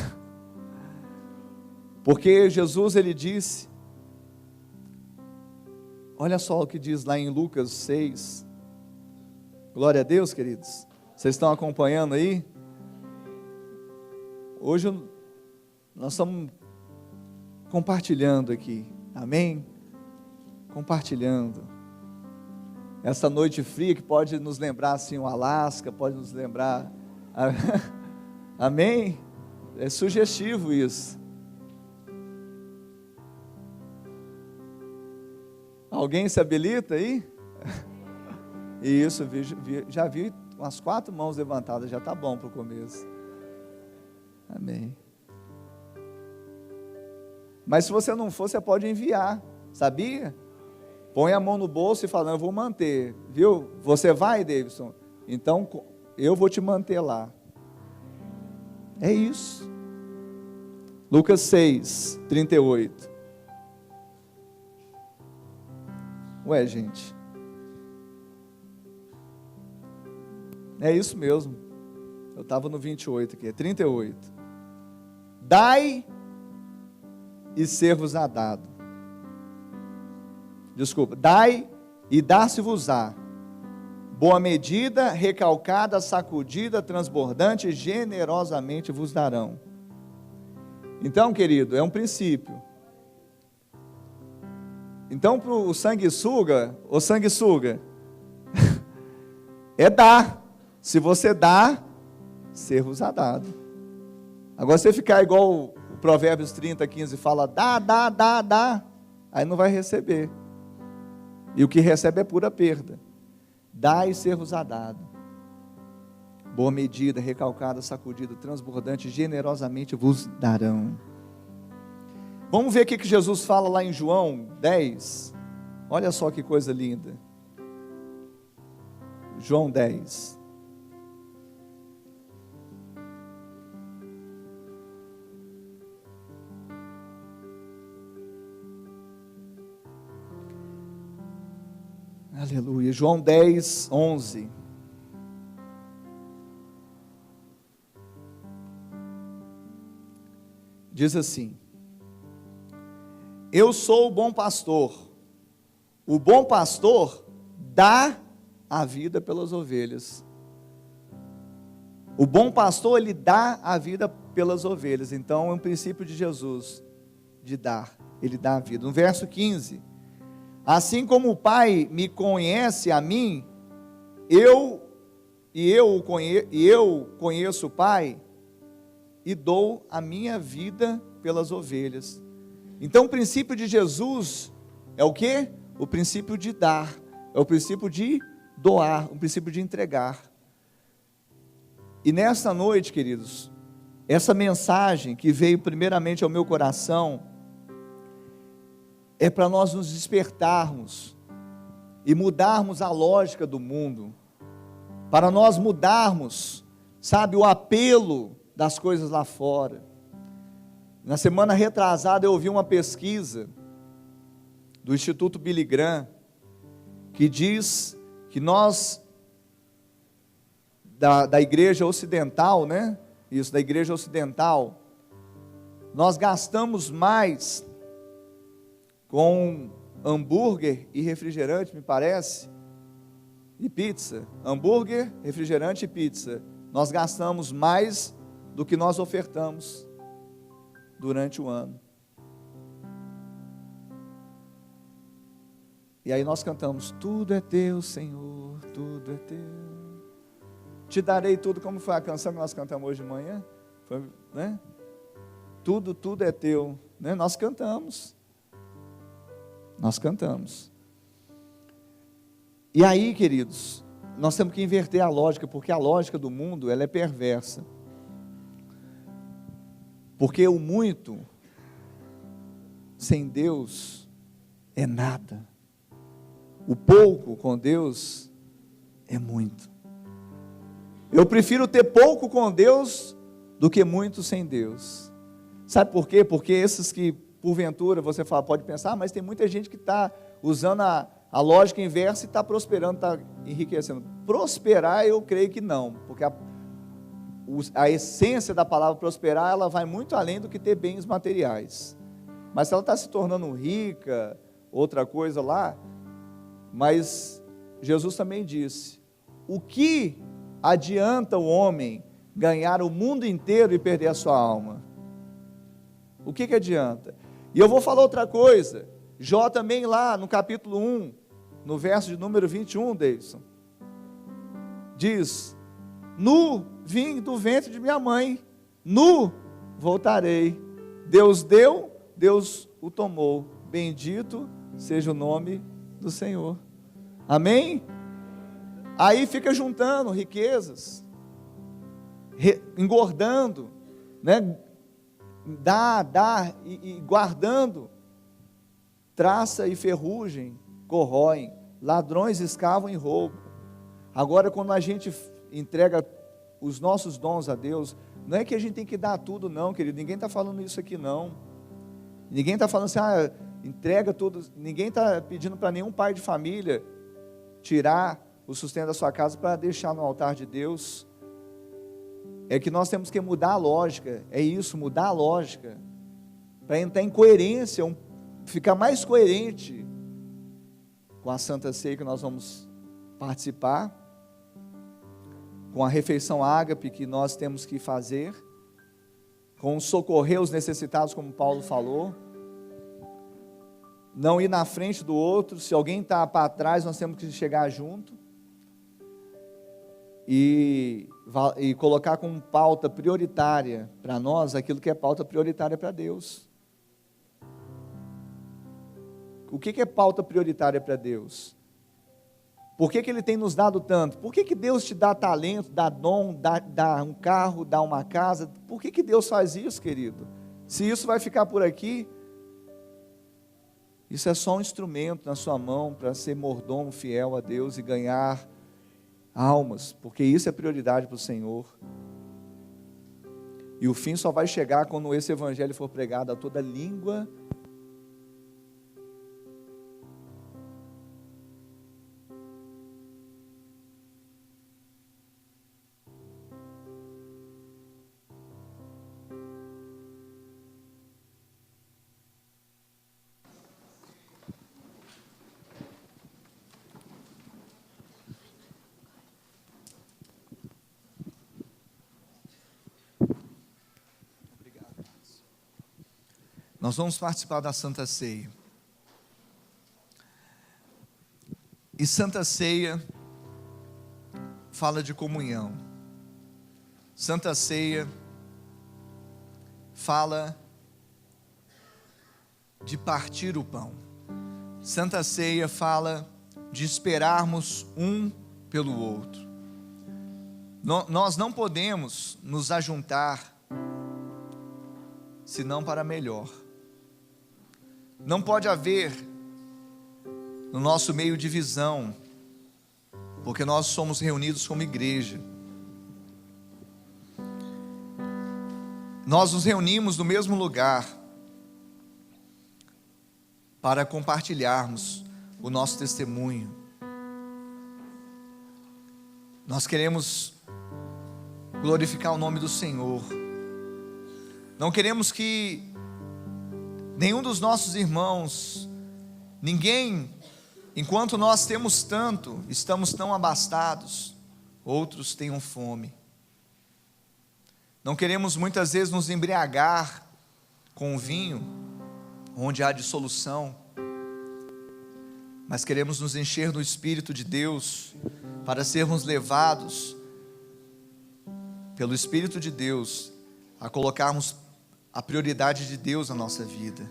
[SPEAKER 2] Porque Jesus, ele disse, olha só o que diz lá em Lucas 6, glória a Deus, queridos, vocês estão acompanhando aí? Hoje nós estamos compartilhando aqui, amém? Compartilhando, essa noite fria que pode nos lembrar assim o Alasca, pode nos lembrar, amém? É sugestivo isso. Alguém se habilita aí? Isso, já vi umas 4 mãos levantadas, já está bom para o começo. Amém. Mas se você não for, você pode enviar, sabia? Põe a mão no bolso e fala, eu vou manter, viu? Você vai, Davidson? Então, eu vou te manter lá. É isso. Lucas 6, 38. Ué, gente, é isso mesmo, eu estava no 28 aqui, é 38, dai e ser-vos-á dado, dai e dar-se-vos-á, boa medida, recalcada, sacudida, transbordante, generosamente vos darão. Então, querido, é um princípio. Então, para o sanguessuga, é dar. Se você dá, ser-vos-á dado. Agora, se você ficar igual o Provérbios 30, 15 fala, dá, aí não vai receber. E o que recebe é pura perda. Dá e ser-vos-á dado. Boa medida, recalcada, sacudida, transbordante, generosamente vos darão. Vamos ver o que Jesus fala lá em João 10. Olha só que coisa linda. João 10. Aleluia. João 10, 11. Diz assim: eu sou o bom pastor. O bom pastor dá a vida pelas ovelhas. O bom pastor, ele dá a vida pelas ovelhas. Então é um princípio de Jesus, de dar. Ele dá a vida. No verso 15: assim como o Pai me conhece a mim, eu conheço o Pai e dou a minha vida pelas ovelhas. Então o princípio de Jesus É o quê? O princípio de dar, é o princípio de doar, o princípio de entregar. E nesta noite, queridos, essa mensagem que veio primeiramente ao meu coração, é para nós nos despertarmos e mudarmos a lógica do mundo, para nós mudarmos, sabe, o apelo das coisas lá fora. Na semana retrasada eu ouvi uma pesquisa do Instituto Billy Graham, que diz que nós, da igreja ocidental, né? Isso, da igreja ocidental, nós gastamos mais com hambúrguer e refrigerante, me parece, e pizza. Hambúrguer, refrigerante e pizza. Nós gastamos mais do que nós ofertamos durante o ano. E aí nós cantamos: tudo é teu, Senhor, tudo é teu. Te darei tudo. Como foi a canção que nós cantamos hoje de manhã? Foi, né? Tudo é teu, né? Nós cantamos. E aí, queridos, nós temos que inverter a lógica, porque a lógica do mundo, ela é perversa. Porque o muito sem Deus é nada. O pouco com Deus é muito. Eu prefiro ter pouco com Deus do que muito sem Deus. Sabe por quê? Porque esses que, porventura, você fala, pode pensar, mas tem muita gente que está usando a lógica inversa e está prosperando, está enriquecendo. Prosperar, eu creio que não, porque a essência da palavra prosperar, ela vai muito além do que ter bens materiais. Mas se ela está se tornando rica, outra coisa lá, mas Jesus também disse: o que adianta o homem ganhar o mundo inteiro e perder a sua alma? O que adianta? E eu vou falar outra coisa. Jó também lá no capítulo 1, no verso de número 21, Davidson, diz: nu vim do ventre de minha mãe, nu voltarei. Deus deu, Deus o tomou. Bendito seja o nome do Senhor. Amém? Aí fica juntando riquezas, engordando, né? Dá e guardando. Traça e ferrugem corroem, ladrões escavam e roubam. Agora, quando a gente entrega os nossos dons a Deus, não é que a gente tem que dar tudo não, querido. Ninguém está falando isso aqui não. Ninguém está falando assim, entrega tudo. Ninguém está pedindo para nenhum pai de família tirar o sustento da sua casa para deixar no altar de Deus. É que nós temos que mudar a lógica. É isso, mudar a lógica, para entrar em coerência, ficar mais coerente com a Santa Ceia que nós vamos participar, com a refeição ágape que nós temos que fazer, com socorrer os necessitados, como Paulo falou, não ir na frente do outro. Se alguém está para trás, nós temos que chegar junto, e colocar como pauta prioritária para nós aquilo que é pauta prioritária para Deus. O que é pauta prioritária para Deus? Por que Ele tem nos dado tanto? Por que Deus te dá talento, dá dom, dá um carro, dá uma casa? Por que Deus faz isso, querido? Se isso vai ficar por aqui, isso é só um instrumento na sua mão para ser mordomo fiel a Deus e ganhar almas, porque isso é prioridade para o Senhor. E o fim só vai chegar quando esse evangelho for pregado a toda língua. Nós vamos participar da Santa Ceia. E Santa Ceia fala de comunhão. Santa Ceia fala de partir o pão. Santa Ceia fala de esperarmos um pelo outro. Nós não podemos nos ajuntar senão para melhor. Não pode haver no nosso meio divisão, porque nós somos reunidos como igreja. Nós nos reunimos no mesmo lugar para compartilharmos o nosso testemunho. Nós queremos glorificar o nome do Senhor. Não queremos que nenhum dos nossos irmãos, ninguém, enquanto nós temos tanto, estamos tão abastados, outros tenham fome. Não queremos muitas vezes nos embriagar com o vinho, onde há dissolução, mas queremos nos encher do Espírito de Deus, para sermos levados pelo Espírito de Deus, a colocarmos a prioridade de Deus na nossa vida.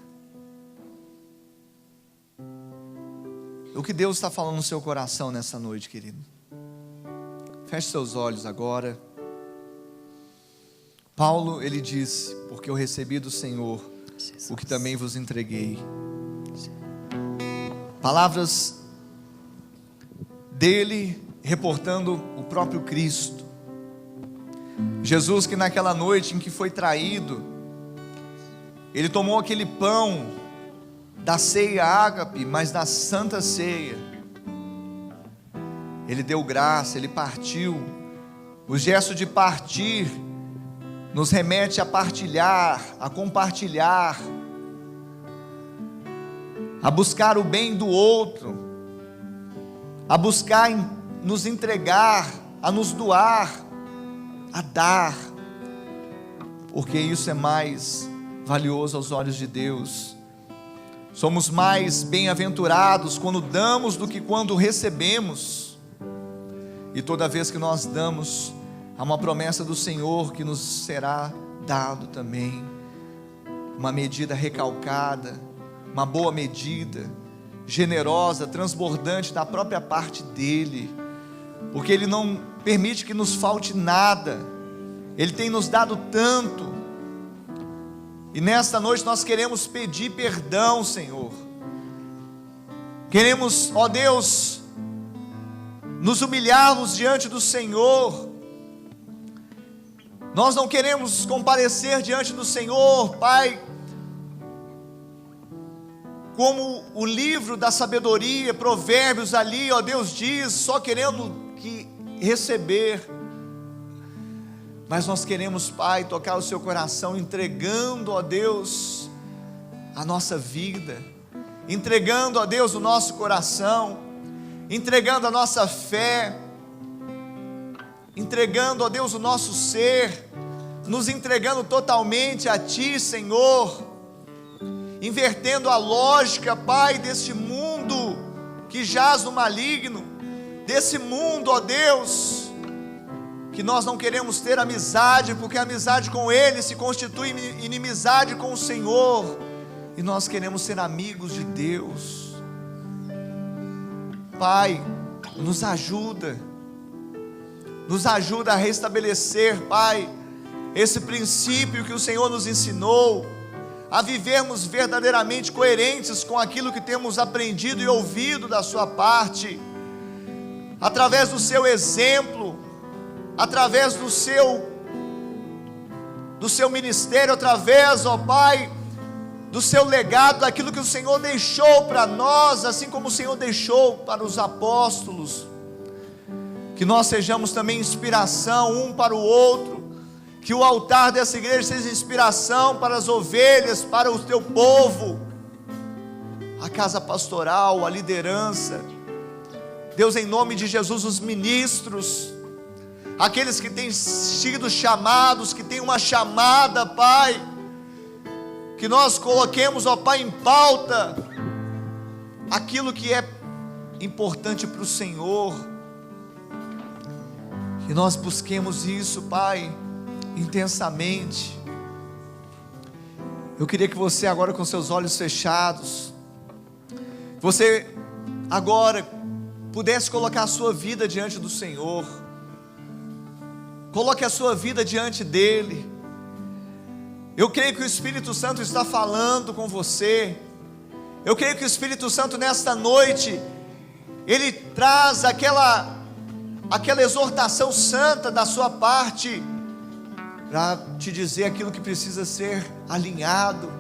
[SPEAKER 2] O que Deus está falando no seu coração nessa noite, querido? Feche seus olhos agora. Paulo, ele disse: porque eu recebi do Senhor o que também vos entreguei. Palavras dele reportando o próprio Cristo. Jesus, que naquela noite em que foi traído, ele tomou aquele pão da ceia ágape, mas da santa ceia, ele deu graça, ele partiu. O gesto de partir nos remete a partilhar, a compartilhar, a buscar o bem do outro, a buscar nos entregar, a nos doar, a dar, porque isso é mais valioso aos olhos de Deus. Somos mais bem-aventurados quando damos do que quando recebemos. E toda vez que nós damos, há uma promessa do Senhor que nos será dado também, uma medida recalcada, uma boa medida, generosa, transbordante da própria parte dEle, porque Ele não permite que nos falte nada, Ele tem nos dado tanto. E nesta noite nós queremos pedir perdão, Senhor. Queremos, ó Deus, nos humilharmos diante do Senhor. Nós não queremos comparecer diante do Senhor, Pai, como o livro da sabedoria, Provérbios ali, ó Deus diz, só querendo que receber. Mas nós queremos, Pai, tocar o seu coração, entregando, ó Deus, a nossa vida, entregando, ó Deus, o nosso coração, entregando a nossa fé, entregando, ó Deus, o nosso ser, nos entregando totalmente a Ti, Senhor, invertendo a lógica, Pai, deste mundo que jaz no maligno, desse mundo, ó Deus, que nós não queremos ter amizade, porque a amizade com Ele se constitui inimizade com o Senhor, e nós queremos ser amigos de Deus. Pai, nos ajuda a restabelecer, Pai, esse princípio que o Senhor nos ensinou, a vivermos verdadeiramente coerentes com aquilo que temos aprendido e ouvido da sua parte, através do seu exemplo, através do seu ministério, através, ó Pai, do seu legado, daquilo que o Senhor deixou para nós, assim como o Senhor deixou para os apóstolos. Que nós sejamos também inspiração um para o outro, que o altar dessa igreja seja inspiração para as ovelhas, para o teu povo, a casa pastoral, a liderança. Deus, em nome de Jesus, os ministros, aqueles que têm sido chamados, que têm uma chamada, Pai, que nós coloquemos, ó Pai, em pauta aquilo que é importante para o Senhor, que nós busquemos isso, Pai, intensamente. Eu queria que você agora, com seus olhos fechados, você agora pudesse colocar a sua vida diante do Senhor. Coloque a sua vida diante dEle. Eu creio que o Espírito Santo está falando com você. Eu creio que o Espírito Santo nesta noite, Ele traz aquela exortação santa da sua parte, para te dizer aquilo que precisa ser alinhado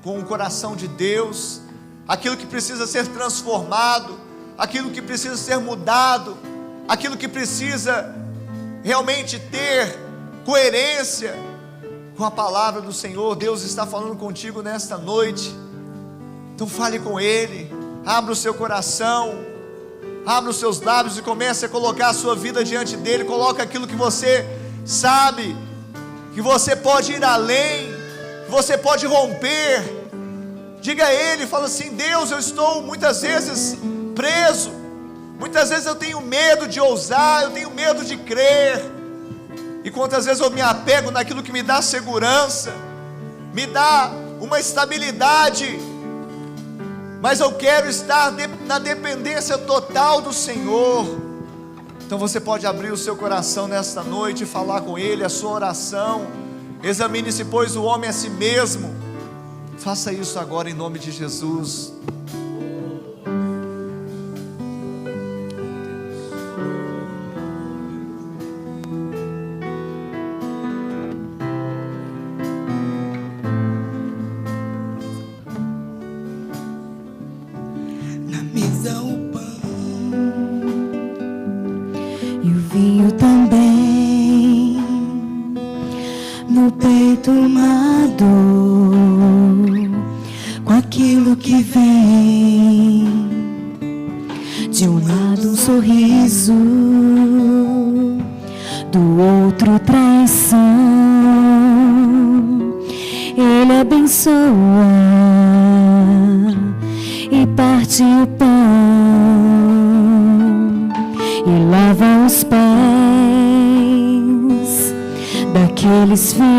[SPEAKER 2] com o coração de Deus, aquilo que precisa ser transformado, aquilo que precisa ser mudado, aquilo que precisa realmente ter coerência com a palavra do Senhor. Deus está falando contigo nesta noite. Então fale com Ele, abra o seu coração, abra os seus lábios e comece a colocar a sua vida diante dEle. Coloca aquilo que você sabe, que você pode ir além, que você pode romper. Diga a Ele, fala assim: Deus, eu estou muitas vezes preso, muitas vezes eu tenho medo de ousar, eu tenho medo de crer, e quantas vezes eu me apego naquilo que me dá segurança, me dá uma estabilidade, mas eu quero estar na dependência total do Senhor. Então você pode abrir o seu coração nesta noite e falar com Ele a sua oração. Examine-se, pois, o homem a si mesmo. Faça isso agora em nome de Jesus.
[SPEAKER 3] Na mesa o pão e o vinho também, no peito uma dor, com aquilo que vem, de um lado um sorriso, do outro traição. Ele abençoa e parte o pão e lava os pés daqueles fiéis,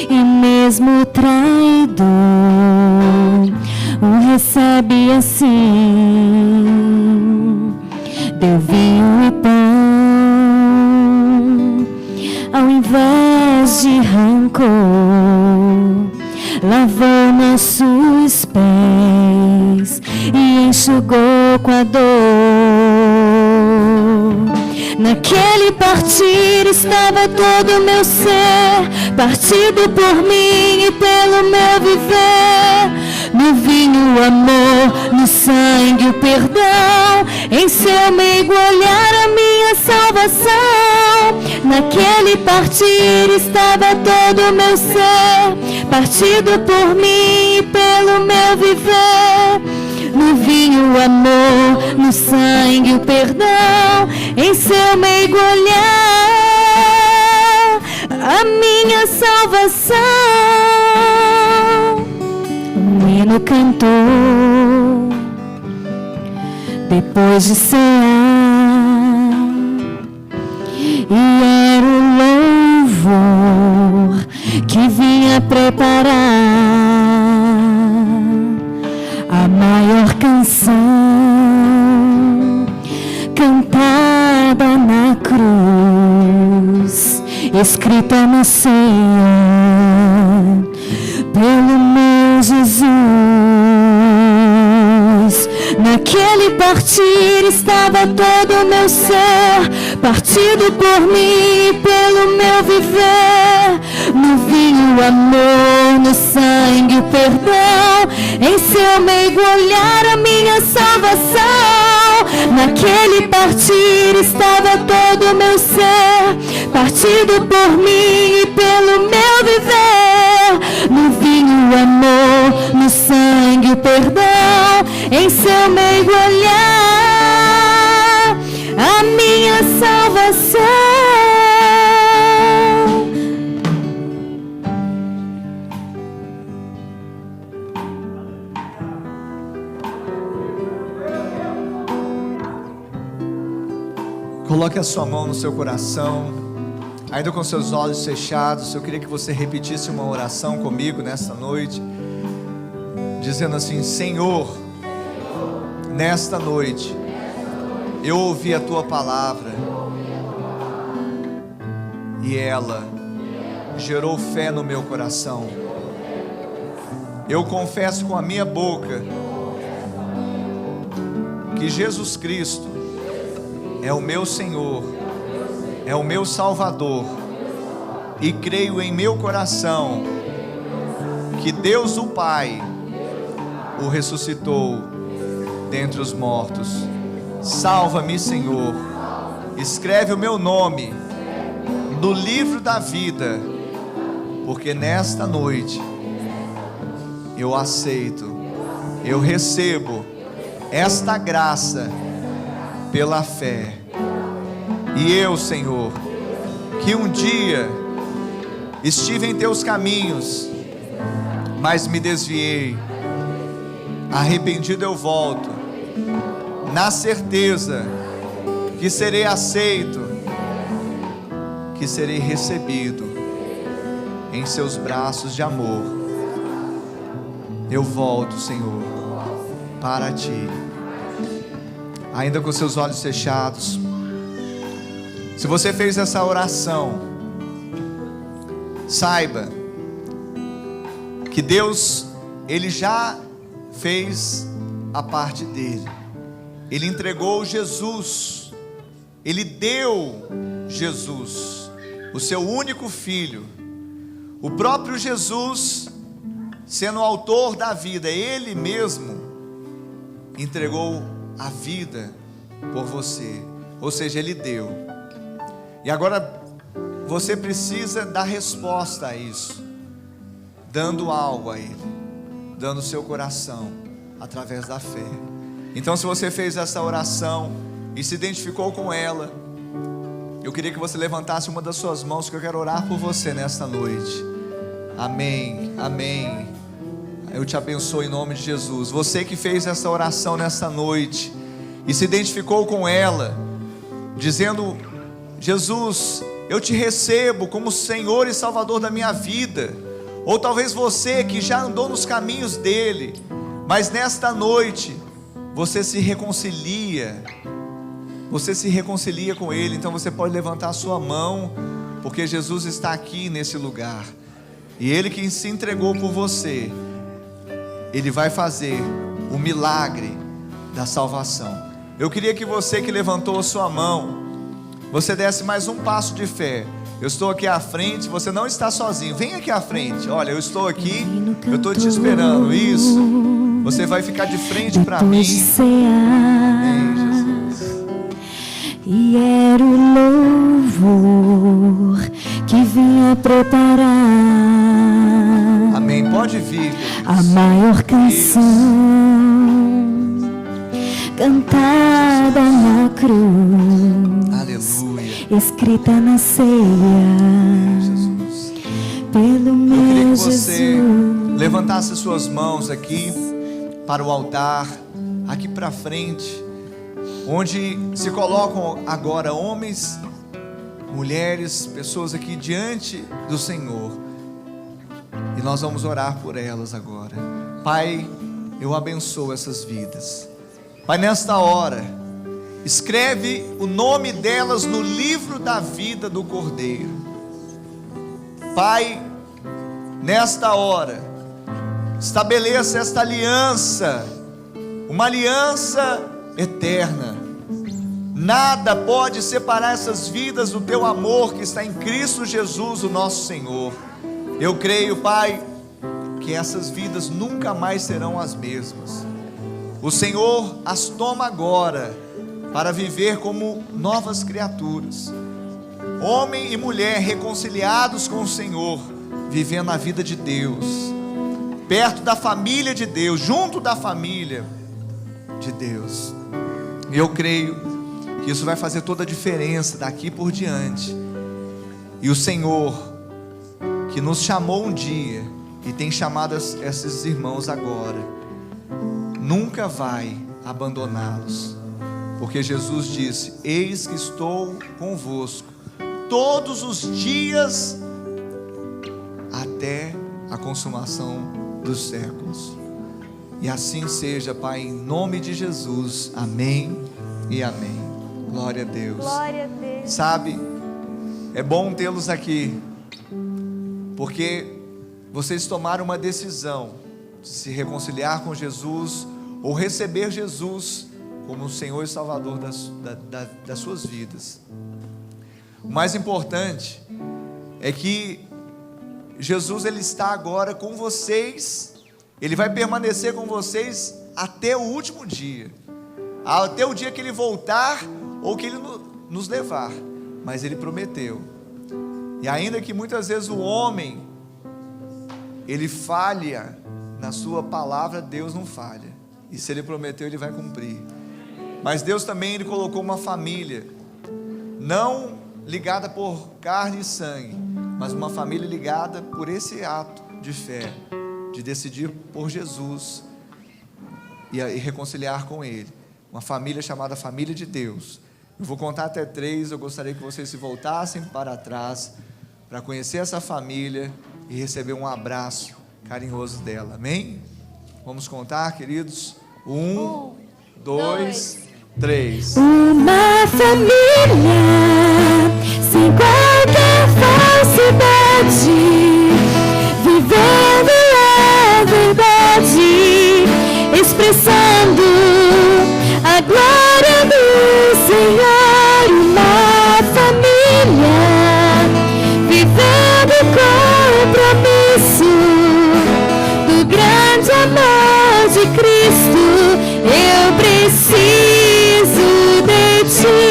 [SPEAKER 3] e mesmo o traidor o recebe assim. Deu vinho e pão ao invés de rancor, lavou nossos pés e enxugou com a dor. Naquele partir estava todo o meu ser, partido por mim e pelo meu viver. No vinho o amor, no sangue o perdão, em seu meigo olhar a minha salvação. Naquele partir estava todo o meu ser, partido por mim e pelo meu viver. No vinho o amor, no sangue o perdão, em seu meigo olhar a minha salvação. O hino cantou depois de cear, e era o louvor que vinha preparar a maior canção cantada na cruz, escrita no Senhor pelo meu Jesus. Naquele partir estava todo o meu ser, partido por mim e pelo meu viver. No vinho o amor, no sangue o perdão, em seu meigo olhar a minha salvação. Naquele partir estava todo o meu ser, partido por mim e pelo meu viver. No vinho o amor, no sangue o perdão, em seu meigo olhar a minha salvação.
[SPEAKER 2] Coloque a sua mão no seu coração, ainda com seus olhos fechados. Eu queria que você repetisse uma oração comigo nesta noite, dizendo assim: Senhor, nesta noite eu ouvi a tua palavra e ela gerou fé no meu coração. Eu confesso com a minha boca que Jesus Cristo é o meu Senhor, é o meu Salvador, e creio em meu coração que Deus o Pai o ressuscitou dentre os mortos. Salva-me, Senhor, escreve o meu nome no livro da vida, porque nesta noite eu aceito, eu recebo esta graça pela fé. E eu, Senhor, que um dia estive em teus caminhos, mas me desviei, arrependido eu volto, na certeza que serei aceito, que serei recebido em seus braços de amor. Eu volto, Senhor, para ti. Ainda com seus olhos fechados, se você fez essa oração, saiba que Deus, Ele já fez a parte dele. Ele entregou Jesus, Ele deu Jesus, o seu único filho. O próprio Jesus, sendo o autor da vida, Ele mesmo entregou a vida por você. Ou seja, Ele deu. E agora você precisa dar resposta a isso, dando algo a Ele, dando o seu coração através da fé. Então, se você fez essa oração e se identificou com ela, eu queria que você levantasse uma das suas mãos, que eu quero orar por você nesta noite. Amém, amém. Eu te abençoo em nome de Jesus. Você que fez essa oração nesta noite e se identificou com ela, dizendo: Jesus, eu te recebo como Senhor e Salvador da minha vida. Ou talvez você que já andou nos caminhos dele, mas nesta noite você se reconcilia com ele. Então você pode levantar a sua mão, porque Jesus está aqui nesse lugar, e ele que se entregou por você, ele vai fazer o milagre da salvação. Eu queria que você que levantou a sua mão, você desse mais um passo de fé. Eu estou aqui à frente, você não está sozinho. Vem aqui à frente. Olha, eu estou aqui, eu estou te esperando. Isso. Você vai ficar de frente para mim. Amém, Jesus.
[SPEAKER 3] E era o louvor que vinha preparar.
[SPEAKER 2] Amém. Pode vir,
[SPEAKER 3] a maior canção cantada na cruz.
[SPEAKER 2] Aleluia.
[SPEAKER 3] Escrita na ceia,
[SPEAKER 2] Jesus.
[SPEAKER 3] Pelo meu
[SPEAKER 2] Eu queria que você
[SPEAKER 3] Jesus
[SPEAKER 2] levantasse suas mãos aqui para o altar, aqui para frente, onde se colocam agora homens, mulheres, pessoas aqui diante do Senhor, e nós vamos orar por elas agora. Pai, eu abençoo essas vidas. Pai, nesta hora, escreve o nome delas no livro da vida do Cordeiro. Pai, nesta hora, estabeleça esta aliança, uma aliança eterna. Nada pode separar essas vidas do teu amor que está em Cristo Jesus, o nosso Senhor. Eu creio, Pai, que essas vidas nunca mais serão as mesmas. O Senhor as toma agora para viver como novas criaturas, homem e mulher reconciliados com o Senhor, vivendo a vida de Deus, perto da família de Deus, junto da família de Deus. Eu creio que isso vai fazer toda a diferença daqui por diante. E o Senhor, que nos chamou um dia e tem chamado esses irmãos agora, nunca vai abandoná-los, porque Jesus disse: eis que estou convosco todos os dias até a consumação dos séculos. E assim seja, Pai, em nome de Jesus. Amém e amém. Glória a Deus.
[SPEAKER 3] Glória a Deus.
[SPEAKER 2] Sabe, é bom tê-los aqui, porque vocês tomaram uma decisão de se reconciliar com Jesus, ou receber Jesus como o Senhor e Salvador das suas vidas. O mais importante é que Jesus, Ele está agora com vocês. Ele vai permanecer com vocês até o último dia, até o dia que Ele voltar, ou que Ele nos levar. Mas Ele prometeu. E ainda que muitas vezes o homem, ele falha na sua palavra, Deus não falha. E se Ele prometeu, Ele vai cumprir. Mas Deus também, Ele colocou uma família, não ligada por carne e sangue, mas uma família ligada por esse ato de fé, de decidir por Jesus e reconciliar com Ele. Uma família chamada família de Deus. Eu vou contar até 3, eu gostaria que vocês se voltassem para trás, para conhecer essa família e receber um abraço carinhoso dela, amém? Vamos contar, queridos? 1, 2, 3.
[SPEAKER 3] Uma família sem qualquer falsidade, vivendo a verdade, expressando a glória do Senhor. Uma família vivendo compromisso do grande amor de Cristo. Eu preciso de ti,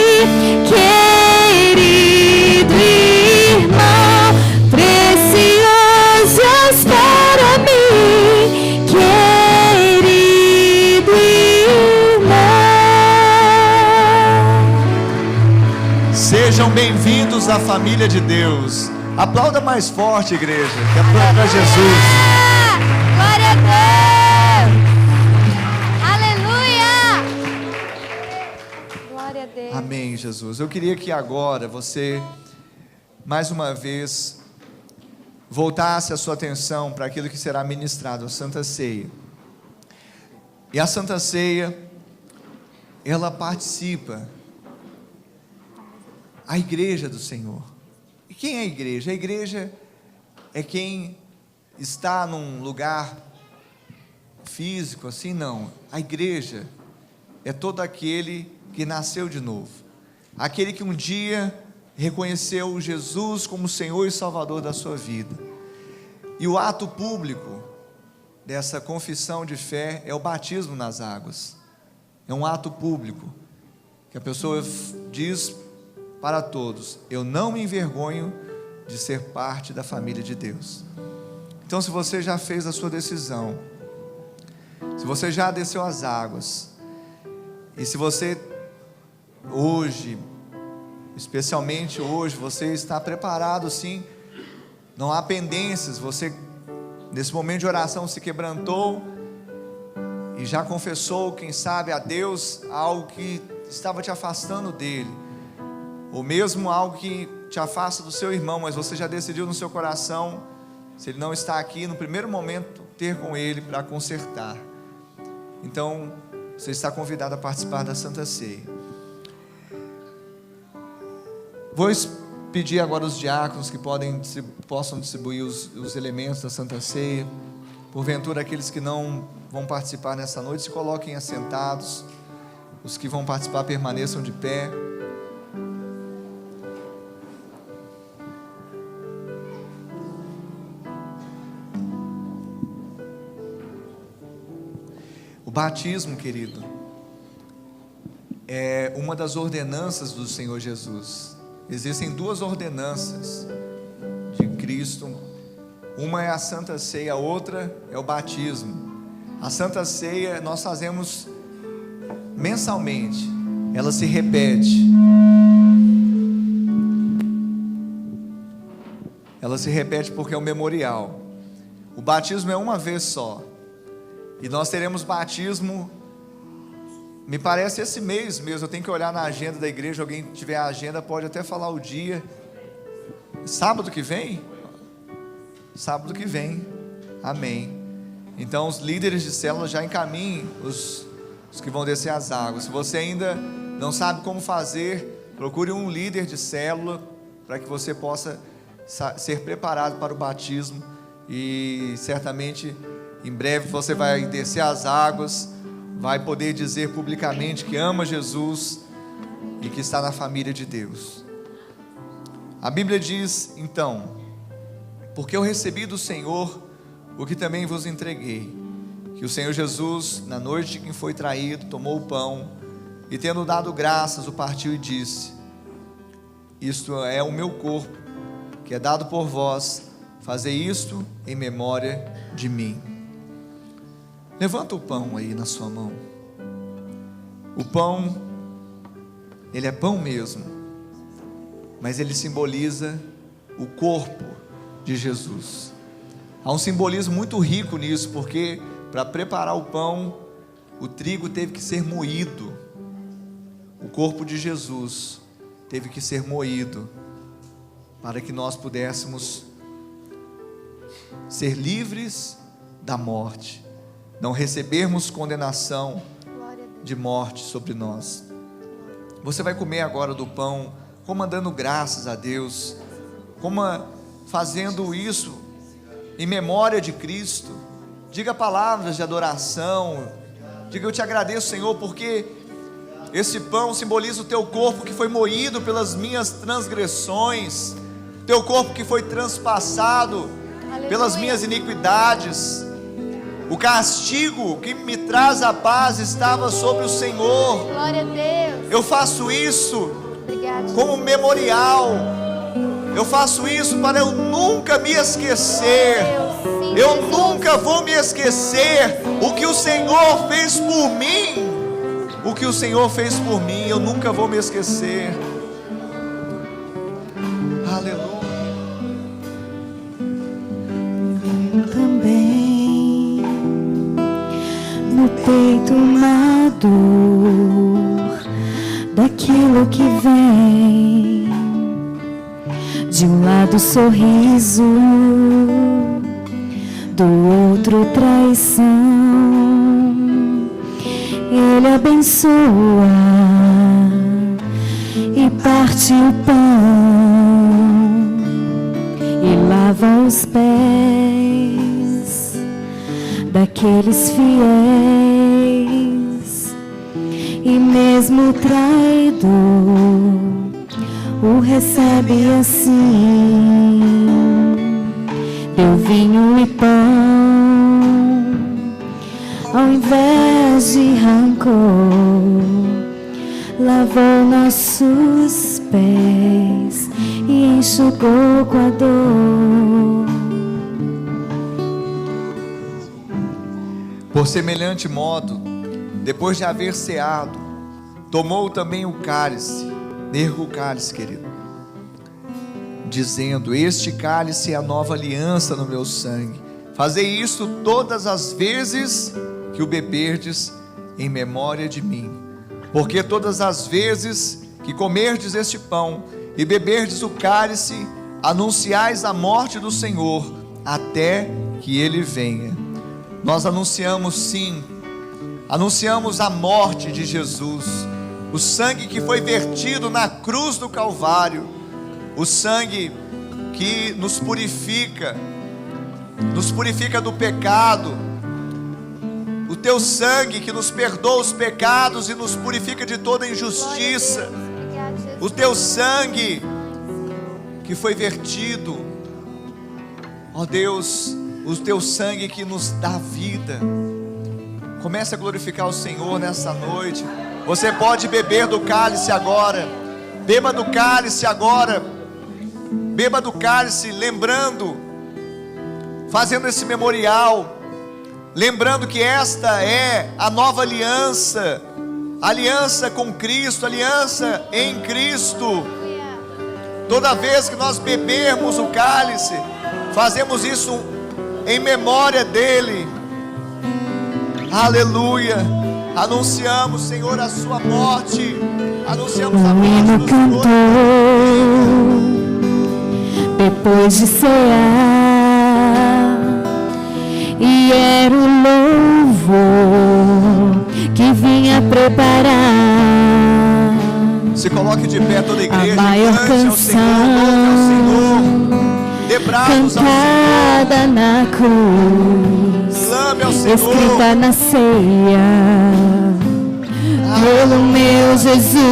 [SPEAKER 3] querido irmão, precioso és para mim, querido irmão.
[SPEAKER 2] Sejam bem-vindos à família de Deus. Aplauda mais forte, igreja, que aplauda para Jesus.
[SPEAKER 3] Glória a Deus! Aleluia! Glória a Deus.
[SPEAKER 2] Amém, Jesus. Eu queria que agora você, mais uma vez, voltasse a sua atenção para aquilo que será ministrado, a Santa Ceia. E a Santa Ceia, ela participa a igreja do Senhor. E quem é a igreja? A igreja é quem está num lugar físico, assim não. A igreja é todo aquele que nasceu de novo, aquele que um dia reconheceu Jesus como Senhor e Salvador da sua vida. E o ato público dessa confissão de fé é o batismo nas águas. É um ato público que a pessoa diz para todos: eu não me envergonho de ser parte da família de Deus. Então, se você já fez a sua decisão, se você já desceu as águas, e se você hoje, especialmente hoje, você está preparado sim, não há pendências, você nesse momento de oração se quebrantou e já confessou, quem sabe, a Deus algo que estava te afastando dele, ou mesmo algo que te afasta do seu irmão, mas você já decidiu no seu coração, se ele não está aqui, no primeiro momento, ter com ele para consertar. Então, você está convidado a participar da Santa Ceia. Vou pedir agora os diáconos que possam distribuir os elementos da Santa Ceia. Porventura, aqueles que não vão participar nessa noite, se coloquem assentados. Os que vão participar permaneçam de pé. O batismo, querido, é uma das ordenanças do Senhor Jesus. Existem 2 ordenanças de Cristo. Uma é a Santa Ceia, a outra é o batismo. A Santa Ceia nós fazemos mensalmente, ela se repete. Ela se repete porque é um memorial. O batismo é uma vez só. E nós teremos batismo, me parece esse mês mesmo. Eu tenho que olhar na agenda da igreja. Alguém tiver a agenda pode até falar o dia. Sábado que vem? Sábado que vem, amém. Então os líderes de célula já encaminhem os que vão descer as águas. Se você ainda não sabe como fazer, procure um líder de célula para que você possa ser preparado para o batismo. E certamente em breve você vai descer as águas, vai poder dizer publicamente que ama Jesus e que está na família de Deus. A Bíblia diz então: porque eu recebi do Senhor o que também vos entreguei, que o Senhor Jesus, na noite em que foi traído, tomou o pão e, tendo dado graças, o partiu e disse: isto é o meu corpo, que é dado por vós, fazei isto em memória de mim. Levanta o pão aí na sua mão. O pão, ele é pão mesmo, mas ele simboliza o corpo de Jesus. Há um simbolismo muito rico nisso, porque para preparar o pão, o trigo teve que ser moído. O corpo de Jesus teve que ser moído para que nós pudéssemos ser livres da morte, não recebermos condenação de morte sobre nós. Você vai comer agora do pão, como dando graças a Deus, como fazendo isso em memória de Cristo. Diga palavras de adoração, diga: eu te agradeço, Senhor, porque esse pão simboliza o teu corpo que foi moído pelas minhas transgressões, teu corpo que foi transpassado pelas minhas iniquidades. O castigo que me traz a paz estava sobre o Senhor.
[SPEAKER 3] Glória a Deus.
[SPEAKER 2] Eu faço isso
[SPEAKER 3] Obrigado,
[SPEAKER 2] como memorial. Eu faço isso para eu nunca me esquecer. Eu nunca vou me esquecer o que o Senhor fez por mim. O que o Senhor fez por mim, eu nunca vou me esquecer. Aleluia.
[SPEAKER 3] Também no peito uma dor daquilo que vem, de um lado sorriso, do outro traição. Ele abençoa e parte o pão e lava os pés daqueles fiéis. E mesmo o traidor o recebe assim. Deu vinho e pão ao invés de rancor, lavou nossos pés e enxugou com a dor.
[SPEAKER 2] Por semelhante modo, depois de haver ceado, tomou também o cálice. Erga o cálice, querido, dizendo: este cálice é a nova aliança no meu sangue. Fazei isto todas as vezes que o beberdes em memória de mim. Porque todas as vezes que comerdes este pão e beberdes o cálice, anunciais a morte do Senhor até que Ele venha. Nós anunciamos, sim, anunciamos a morte de Jesus, o sangue que foi vertido na cruz do Calvário, o sangue que nos purifica do pecado, o teu sangue que nos perdoa os pecados e nos purifica de toda injustiça, o teu sangue que foi vertido, ó Deus, o teu sangue que nos dá vida. Comece a glorificar o Senhor nessa noite. Você pode beber do cálice agora. Beba do cálice agora. Beba do cálice, lembrando, fazendo esse memorial, lembrando que esta é a nova aliança, aliança com Cristo, aliança em Cristo. Toda vez que nós bebermos o cálice, fazemos isso em memória dele. Aleluia. Anunciamos, Senhor, a sua morte, anunciamos a morte do Senhor. Depois de cear,
[SPEAKER 3] e era o louvor que vinha preparar.
[SPEAKER 2] Se coloque de pé toda a igreja,
[SPEAKER 3] a maior canção
[SPEAKER 2] dê bravos ao
[SPEAKER 3] cantada na cruz,
[SPEAKER 2] clame ao Senhor,
[SPEAKER 3] escrita na ceia, pelo meu Jesus.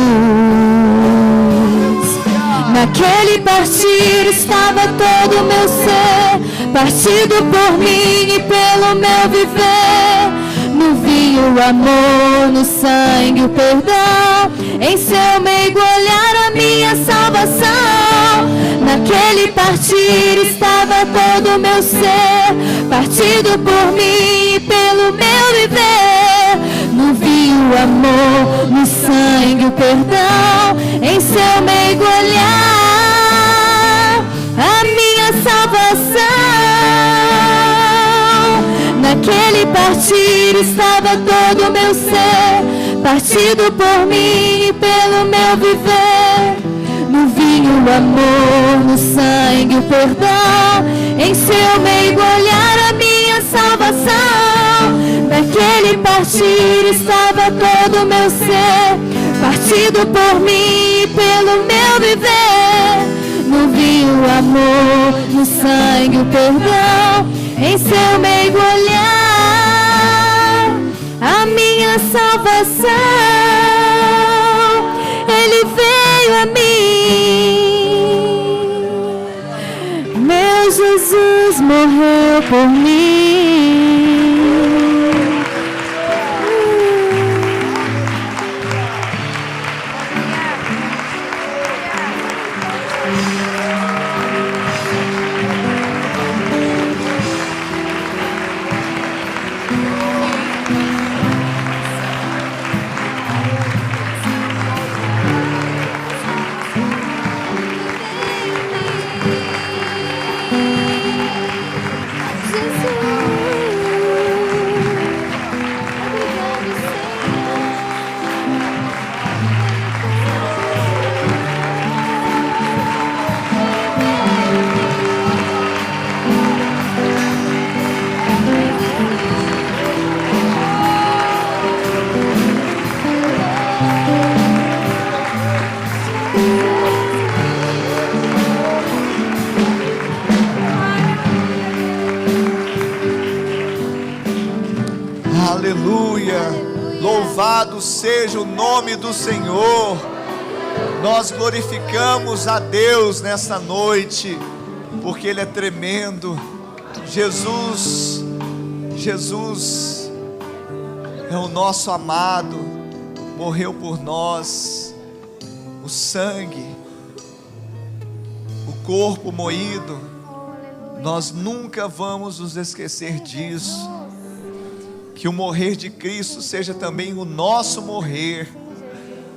[SPEAKER 3] Naquele partir estava todo o meu ser, partido por mim e pelo meu viver. No vinho o amor, no sangue o perdão, em seu meigo olhar a minha salvação. Naquele partir estava todo o meu ser, partido por mim e pelo meu viver. No vinho o amor, no sangue o perdão, em seu meigo olhar a minha salvação. Naquele partir estava todo o meu ser, partido por mim e pelo meu viver. No vinho o amor, no sangue o perdão, em seu meigo olhar a minha salvação. Naquele partir estava todo o meu ser, partido por mim e pelo meu viver. No vinho o amor, no sangue o perdão, em seu meigo olhar a minha salvação. Ele veio a mim, meu Jesus morreu por mim.
[SPEAKER 2] Louvado seja o nome do Senhor. Nós glorificamos a Deus nessa noite, porque Ele é tremendo. Jesus é o nosso amado, morreu por nós. O sangue, o corpo moído, nós nunca vamos nos esquecer disso. Que o morrer de Cristo seja também o nosso morrer.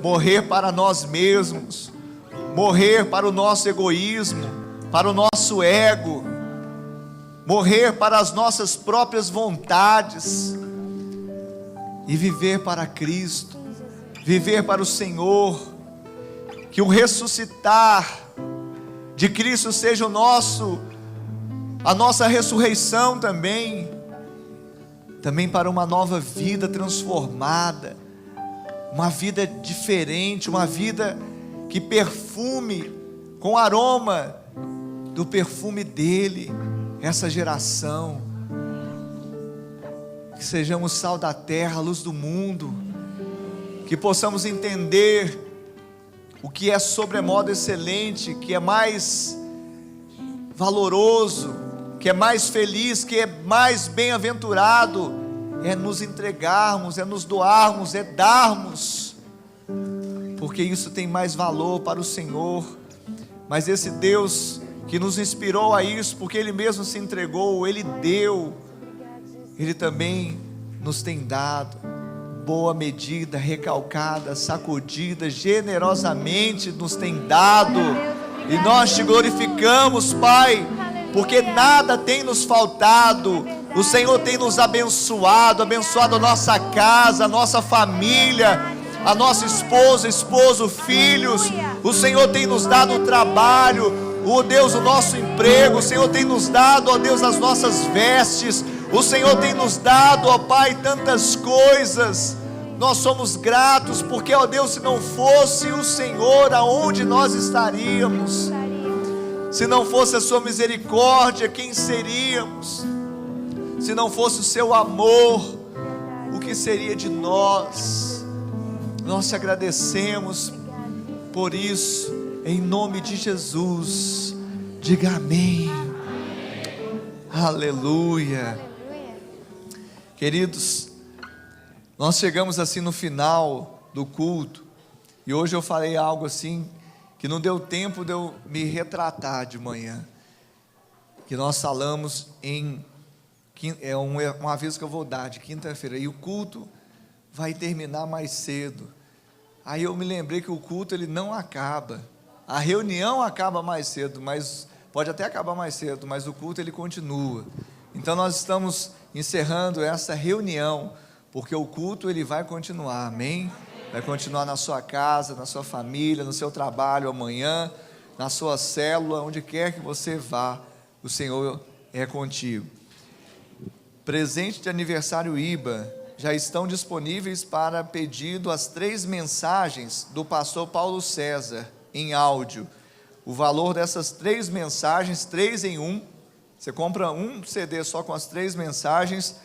[SPEAKER 2] Morrer para nós mesmos, morrer para o nosso egoísmo, para o nosso ego, morrer para as nossas próprias vontades e viver para Cristo, viver para o Senhor. Que o ressuscitar de Cristo seja a nossa ressurreição também para uma nova vida transformada, uma vida diferente, uma vida que perfume com o aroma do perfume dele, essa geração. Que sejamos sal da terra, luz do mundo, que possamos entender o que é sobremodo excelente, que é mais valoroso, que é mais feliz, que é mais bem-aventurado, é nos entregarmos, é nos doarmos, é darmos, porque isso tem mais valor para o Senhor. Mas esse Deus que nos inspirou a isso, porque Ele mesmo se entregou, Ele deu, Ele também nos tem dado, boa medida, recalcada, sacudida, generosamente nos tem dado, e nós te glorificamos, Pai, porque nada tem nos faltado. O Senhor tem nos abençoado a nossa casa, a nossa família, a nossa esposo, filhos. O Senhor tem nos dado o trabalho, ó Deus, o nosso emprego. O Senhor tem nos dado, ó Deus, as nossas vestes. O Senhor tem nos dado, ó Pai, tantas coisas. Nós somos gratos, porque, ó Deus, se não fosse o Senhor, aonde nós estaríamos? Se não fosse a sua misericórdia, quem seríamos? Se não fosse o seu amor, o que seria de nós? Nós te agradecemos por isso, em nome de Jesus. Diga amém. Aleluia. Queridos, nós chegamos assim no final do culto, e hoje eu falei algo assim, que não deu tempo de eu me retratar de manhã, que nós falamos é um aviso que eu vou dar de quinta-feira, e o culto vai terminar mais cedo. Aí eu me lembrei que o culto ele não acaba, a reunião acaba mais cedo, mas pode até acabar mais cedo, mas o culto ele continua. Então nós estamos encerrando essa reunião, porque o culto ele vai continuar, amém? Vai continuar na sua casa, na sua família, no seu trabalho amanhã, na sua célula, onde quer que você vá, o Senhor é contigo. Presente de aniversário IBA, já estão disponíveis para pedido as 3 mensagens do pastor Paulo César, em áudio. O valor dessas 3 mensagens, 3 em 1, você compra um CD só com as 3 mensagens,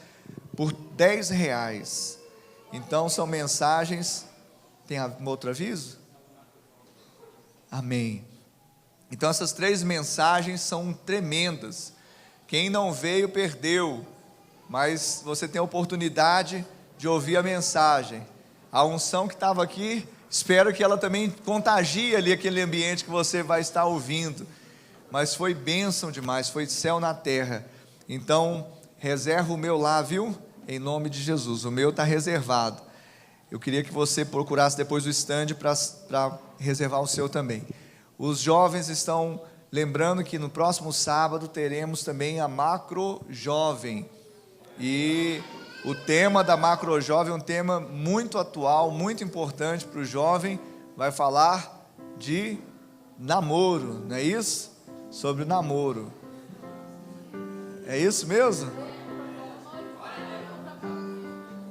[SPEAKER 2] por R$10. Então são mensagens. Tem um outro aviso? Amém. Então essas 3 mensagens são tremendas. Quem não veio perdeu, mas você tem a oportunidade de ouvir a mensagem. A unção que estava aqui, espero que ela também contagie ali aquele ambiente que você vai estar ouvindo. Mas foi bênção demais, foi céu na terra. Então reserva o meu lá, viu? Em nome de Jesus, o meu está reservado. Eu queria que você procurasse depois o stand para reservar o seu também. Os jovens estão lembrando que no próximo sábado teremos também a Macro Jovem. E o tema da Macro Jovem é um tema muito atual, muito importante para o jovem. Vai falar de namoro, não é isso? Sobre namoro. É isso mesmo?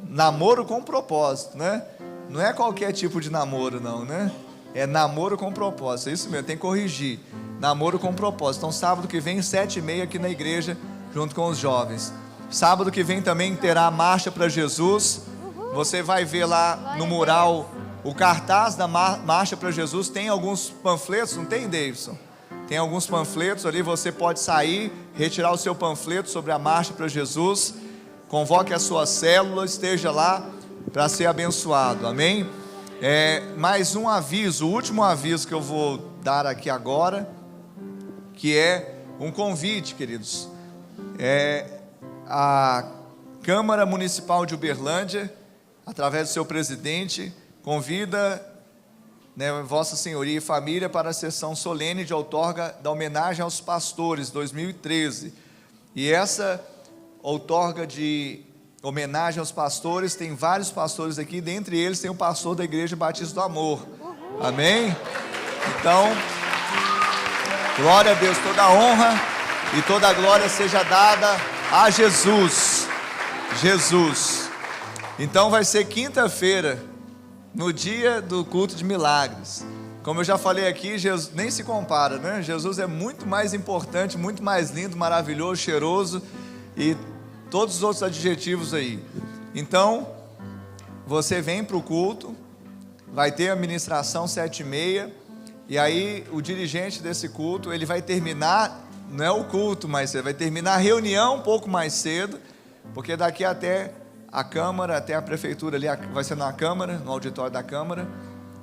[SPEAKER 2] Namoro com propósito, né? Não é qualquer tipo de namoro não, né? É namoro com propósito, é isso mesmo, tem que corrigir. Namoro com propósito. Então sábado que vem, 7h30 aqui na igreja, junto com os jovens. Sábado que vem também terá a Marcha para Jesus. Você vai ver lá no mural o cartaz da Marcha para Jesus. Tem alguns panfletos, não tem, Davidson? Tem alguns panfletos ali, você pode sair, retirar o seu panfleto sobre a Marcha para Jesus. Convoque a sua célula, esteja lá para ser abençoado, amém? Mais um aviso, o último aviso que eu vou dar aqui agora, que é um convite, queridos. A Câmara Municipal de Uberlândia, através do seu presidente, convida, Vossa Senhoria e família para a sessão solene de outorga da homenagem aos pastores 2013. E essa outorga de homenagem aos pastores, tem vários pastores aqui, dentre eles tem o pastor da Igreja Batista do Amor, amém? Então, glória a Deus, toda a honra e toda a glória seja dada a Jesus. Então vai ser quinta-feira, no dia do culto de milagres. Como eu já falei aqui, Jesus nem se compara, né? Jesus é muito mais importante, muito mais lindo, maravilhoso, cheiroso e todos os outros adjetivos aí. Então, você vem para o culto, vai ter a ministração 7h30, e aí o dirigente desse culto, ele vai terminar, não é o culto mais cedo, vai terminar a reunião um pouco mais cedo, porque daqui até a Câmara, até a Prefeitura ali, vai ser na Câmara, no auditório da Câmara,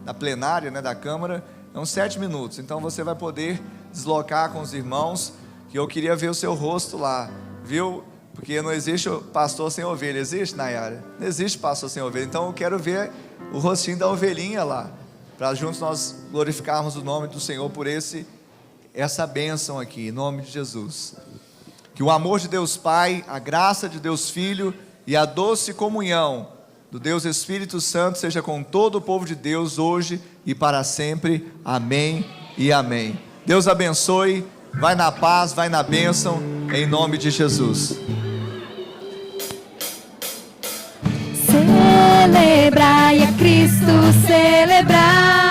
[SPEAKER 2] na plenária, da Câmara, é uns 7 minutos, então você vai poder deslocar com os irmãos, que eu queria ver o seu rosto lá, viu? Porque não existe pastor sem ovelha, existe, Nayara? Não existe pastor sem ovelha, então eu quero ver o rostinho da ovelhinha lá, para juntos nós glorificarmos o nome do Senhor por essa bênção aqui, em nome de Jesus. Que o amor de Deus Pai, a graça de Deus Filho e a doce comunhão do Deus Espírito Santo seja com todo o povo de Deus hoje e para sempre, amém e amém. Deus abençoe, vai na paz, vai na bênção, em nome de Jesus.
[SPEAKER 3] celebrai, a Cristo celebrai.